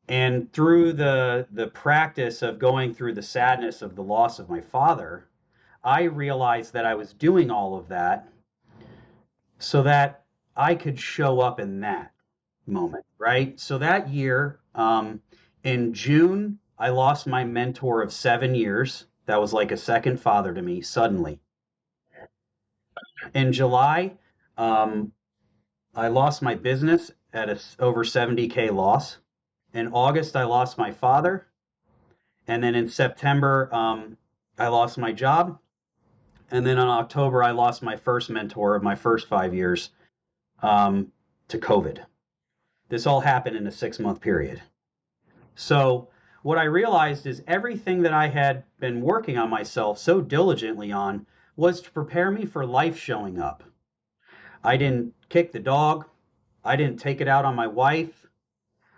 And through the practice of going through the sadness of the loss of my father, I realized that I was doing all of that so that I could show up in that moment, right? So that year, in June, I lost my mentor of 7 years. That was like a second father to me suddenly. In July, um, I lost my business at a over 70K loss. In August, I lost my father. And then in September, I lost my job. And then in October, I lost my first mentor of my first 5 years um, to COVID. This all happened in a 6 month period. So, what I realized is everything that I had been working on myself so diligently on was to prepare me for life showing up. I didn't kick the dog. I didn't take it out on my wife.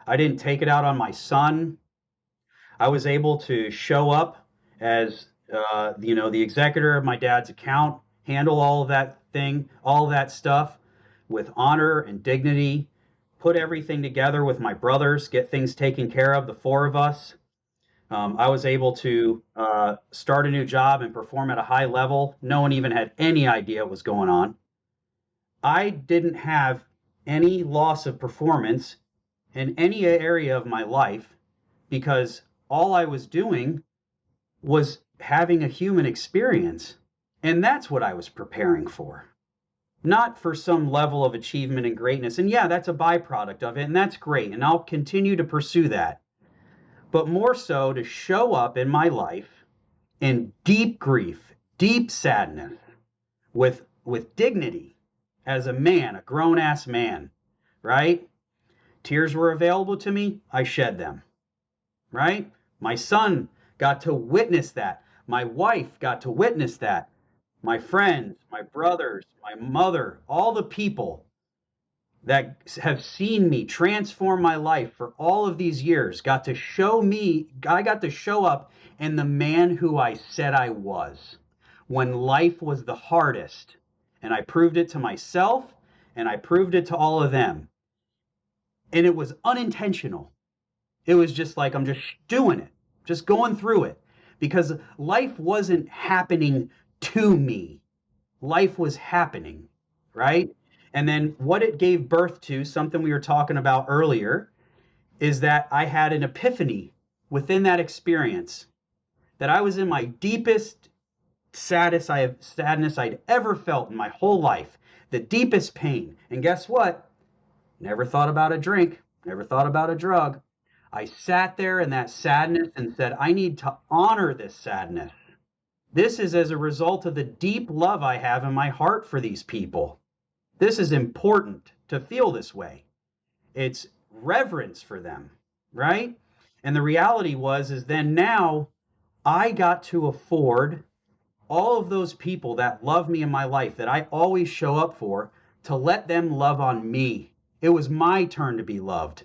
I didn't take it out on my son. I was able to show up as the executor of my dad's account, handle all of that thing, all of that stuff with honor and dignity, put everything together with my brothers, get things taken care of, the four of us. I was able to start a new job and perform at a high level. No one even had any idea what was going on. I didn't have any loss of performance in any area of my life because all I was doing was having a human experience. And that's what I was preparing for, not for some level of achievement and greatness. And yeah, that's a byproduct of it, and that's great. And I'll continue to pursue that. But more so to show up in my life in deep grief, deep sadness, with dignity as a man, a grown ass man, right? Tears were available to me, I shed them, right? My son got to witness that. My wife got to witness that. My friends, my brothers, my mother, all the people that have seen me transform my life for all of these years got to show me, I got to show up in the man who I said I was when life was the hardest. And I proved it to myself and I proved it to all of them. And it was unintentional. It was just like, I'm just doing it, just going through it because life wasn't happening to me. Life was happening, right? And then what it gave birth to, something we were talking about earlier, is that I had an epiphany within that experience that I was in my deepest sadness I'd ever felt in my whole life, the deepest pain. And guess what? Never thought about a drink, never thought about a drug. I sat there in that sadness and said, I need to honor this sadness. This is as a result of the deep love I have in my heart for these people. This is important to feel this way. It's reverence for them, right? And the reality was, is then now I got to afford all of those people that love me in my life that I always show up for to let them love on me. It was my turn to be loved,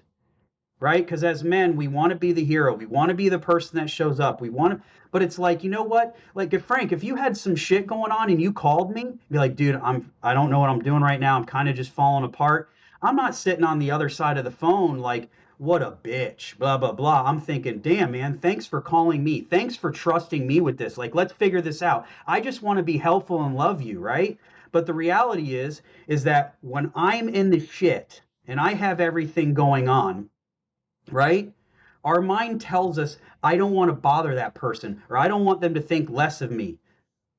right? Because as men, we want to be the hero. We want to be the person that shows up. We want to, but it's like, you know what? Like if Frank, if you had some shit going on and you called me, be like, dude, I don't know what I'm doing right now. I'm kind of just falling apart. I'm not sitting on the other side of the phone like, what a bitch, blah, blah, blah. I'm thinking, damn, man, thanks for calling me. Thanks for trusting me with this. Like, let's figure this out. I just want to be helpful and love you, right? But the reality is that when I'm in the shit and I have everything going on, right? Our mind tells us, I don't want to bother that person or I don't want them to think less of me.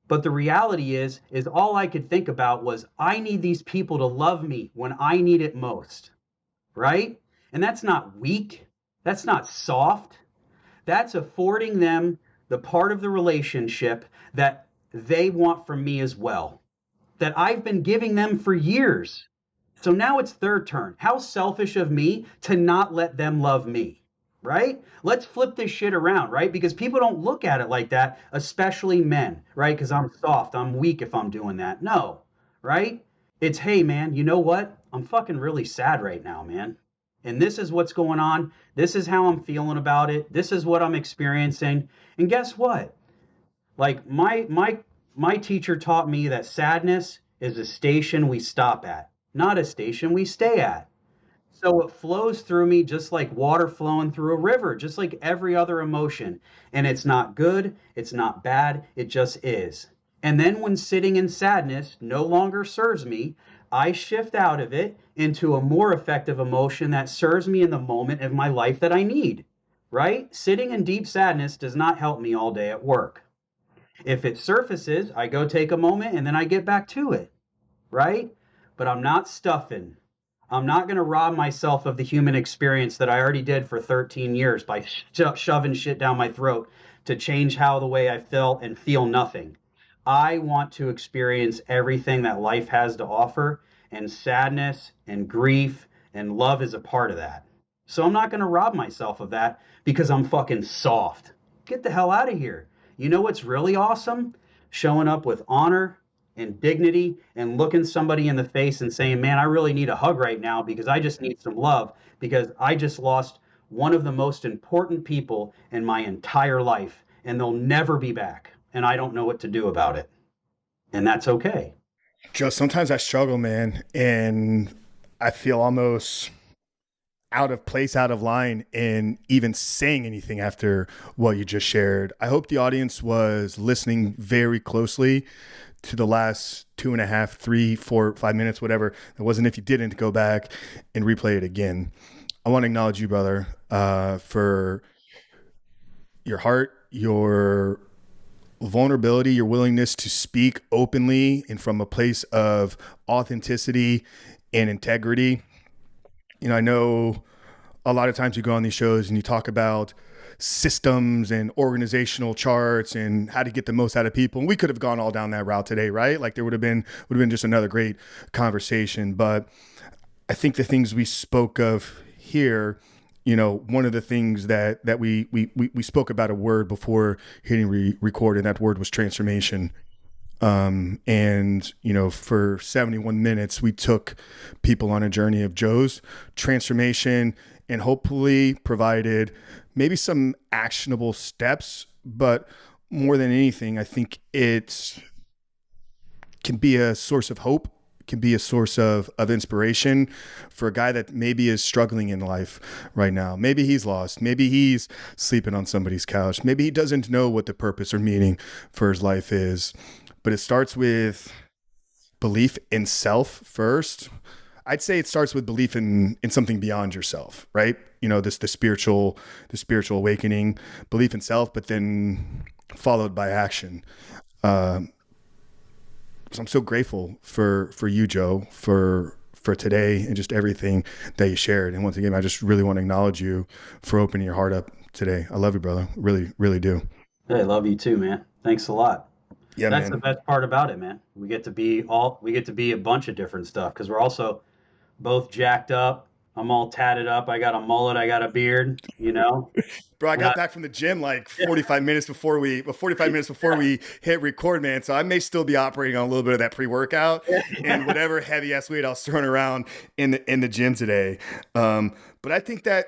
But the reality is all I could think about was I need these people to love me when I need it most, right? And that's not weak. That's not soft. That's affording them the part of the relationship that they want from me as well, that I've been giving them for years. So now it's their turn. How selfish of me to not let them love me, right? Let's flip this shit around, right? Because people don't look at it like that, especially men, right? Because I'm soft, I'm weak if I'm doing that. No, right? It's, hey, man, you know what? I'm fucking really sad right now, man. And this is what's going on. This is how I'm feeling about it. This is what I'm experiencing. And guess what? Like my teacher taught me that sadness is a station we stop at, not a station we stay at. So it flows through me just like water flowing through a river, just like every other emotion. And it's not good, it's not bad, it just is. And then when sitting in sadness no longer serves me, I shift out of it into a more effective emotion that serves me in the moment of my life that I need, right? Sitting in deep sadness does not help me all day at work. If it surfaces, I go take a moment and then I get back to it, right? But I'm not stuffing. I'm not going to rob myself of the human experience that I already did for 13 years by shoving shit down my throat to change how the way I felt and feel nothing. I want to experience everything that life has to offer, and sadness and grief and love is a part of that. So I'm not going to rob myself of that because I'm fucking soft. Get the hell out of here. You know what's really awesome? Showing up with honor and dignity and looking somebody in the face and saying, man, I really need a hug right now because I just need some love because I just lost one of the most important people in my entire life and they'll never be back. And I don't know what to do about it. And that's okay. Joe, sometimes I struggle, man, and I feel almost out of place, out of line in even saying anything after what you just shared. I hope the audience was listening very closely to the last 2.5, 3, 4, 5 minutes, whatever. It wasn't if you didn't go back and replay it again. I want to acknowledge you, brother, for your heart, your vulnerability, your willingness to speak openly and from a place of authenticity and integrity. You know, I know a lot of times you go on these shows and you talk about systems and organizational charts and how to get the most out of people. And we could have gone all down that route today, right? Like there would have been just another great conversation. But I think the things we spoke of here, you know, one of the things that we spoke about a word before hitting record, and that word was transformation. And, you know, for 71 minutes, we took people on a journey of Joe's transformation and hopefully provided maybe some actionable steps. But more than anything, I think it can be a source of hope, can be a source of inspiration for a guy that maybe is struggling in life right now. Maybe he's lost. Maybe he's sleeping on somebody's couch. Maybe he doesn't know what the purpose or meaning for his life is. But it starts with belief in self first. I'd say it starts with belief in something beyond yourself, right? You know, the spiritual awakening, belief in self, but then followed by action. So I'm so grateful for you, Joe, for today and just everything that you shared. And once again, I just really want to acknowledge you for opening your heart up today. I love you, brother. Really, really do. Hey, love you too, man. Thanks a lot. Yeah, That's the man. best part about it, man. We get to be a bunch of different stuff because we're also both jacked up. I'm all tatted up. I got a mullet. I got a beard, you know. Bro, I got Not, back from the gym like 45 minutes before we hit record, man. So I may still be operating on a little bit of that pre-workout and whatever heavy ass weight I was throwing around in the gym today. But I think that,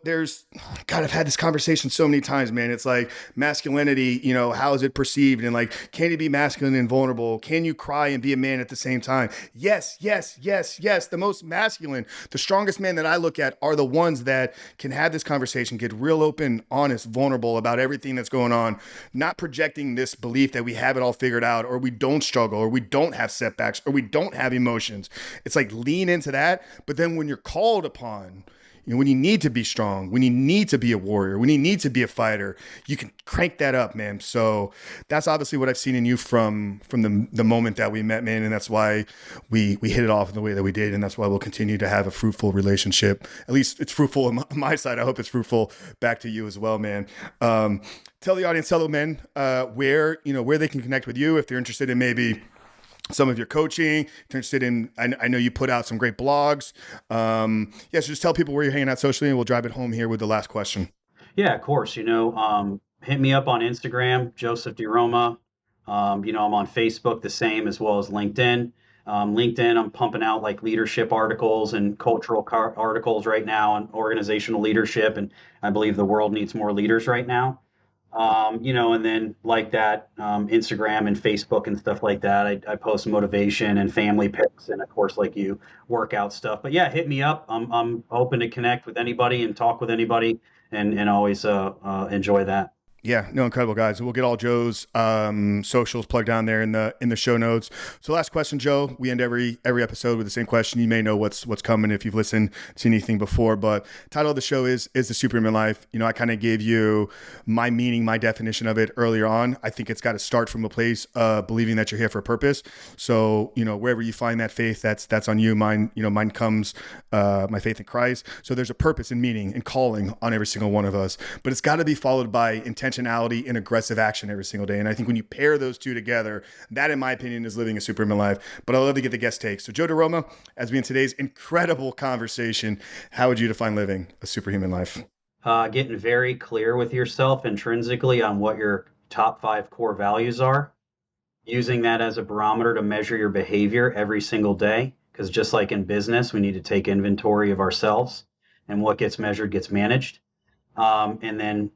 there's, God, I've had this conversation so many times, man. It's like masculinity, how is it perceived? And like, can you be masculine and vulnerable? Can you cry and be a man at the same time? Yes, yes, yes, yes. The most masculine, the strongest men that I look at are the ones that can have this conversation, get real open, honest, vulnerable about everything that's going on, not projecting this belief that we have it all figured out, or we don't struggle, or we don't have setbacks, or we don't have emotions. It's like lean into that. But then when you're called upon, when you need to be strong, when you need to be a warrior, when you need to be a fighter, you can crank that up, man. So that's obviously what I've seen in you from the moment that we met, man. And that's why we hit it off in the way that we did. And that's why we'll continue to have a fruitful relationship. At least it's fruitful on my side. I hope it's fruitful back to you as well, man. Tell the audience, hello, man, where they can connect with you if they're interested in maybe some of your coaching, if you're interested in, I know you put out some great blogs. So just tell people where you're hanging out socially, and we'll drive it home here with the last question. yeah, of course. Hit me up on Instagram, Joseph DiRoma. I'm on Facebook the same as well as LinkedIn. LinkedIn, I'm pumping out like leadership articles and cultural articles right now on organizational leadership, and I believe the world needs more leaders right now. And then like that, Instagram and Facebook and stuff like that. I post motivation and family pics, and of course, like you, workout stuff. But yeah, hit me up. I'm open to connect with anybody and talk with anybody, and always enjoy that. Yeah, no, incredible, guys. We'll get all Joe's socials plugged down there in the show notes. So, last question, Joe. We end every episode with the same question. You may know what's coming if you've listened to anything before, but title of the show is the Superhuman Life. I kind of gave you my meaning, my definition of it earlier on. I think it's got to start from a place of believing that you're here for a purpose. So, wherever you find that faith, that's on you. Mine comes my faith in Christ. So there's a purpose and meaning and calling on every single one of us, but it's got to be followed by intentionality and aggressive action every single day. And I think when you pair those two together, that, in my opinion, is living a superhuman life. But I love to get the guest takes. So, Joe DiRoma, as we in today's incredible conversation, how would you define living a superhuman life? Getting very clear with yourself intrinsically on what your top 5 core values are, using that as a barometer to measure your behavior every single day. Because just like in business, we need to take inventory of ourselves, and what gets measured gets managed. And then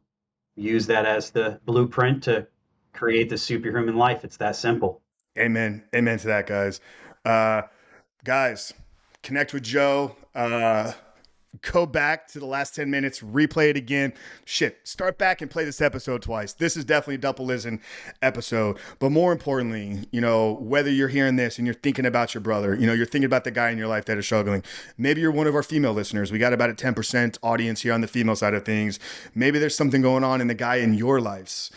use that as the blueprint to create the superhuman life. It's that simple. Amen. Amen to that, guys. Guys, connect with Joe. Go back to the last 10 minutes, replay it again. Start back and play this episode twice. This is definitely a double listen episode. But more importantly, whether you're hearing this and you're thinking about your brother, you're thinking about the guy in your life that is struggling. Maybe you're one of our female listeners. We got about a 10% audience here on the female side of things. Maybe there's something going on in the guy in your life's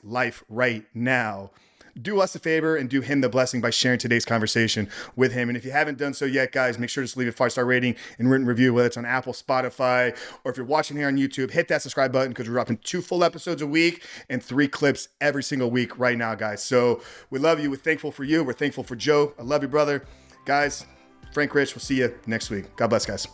life right now. Do us a favor and do him the blessing by sharing today's conversation with him. And if you haven't done so yet, guys, make sure to leave a 5-star rating and written review, whether it's on Apple, Spotify, or if you're watching here on YouTube, hit that subscribe button because we're dropping 2 full episodes a week and 3 clips every single week right now, guys. So we love you. We're thankful for you. We're thankful for Joe. I love you, brother. Guys, Frank Rich, we'll see you next week. God bless, guys.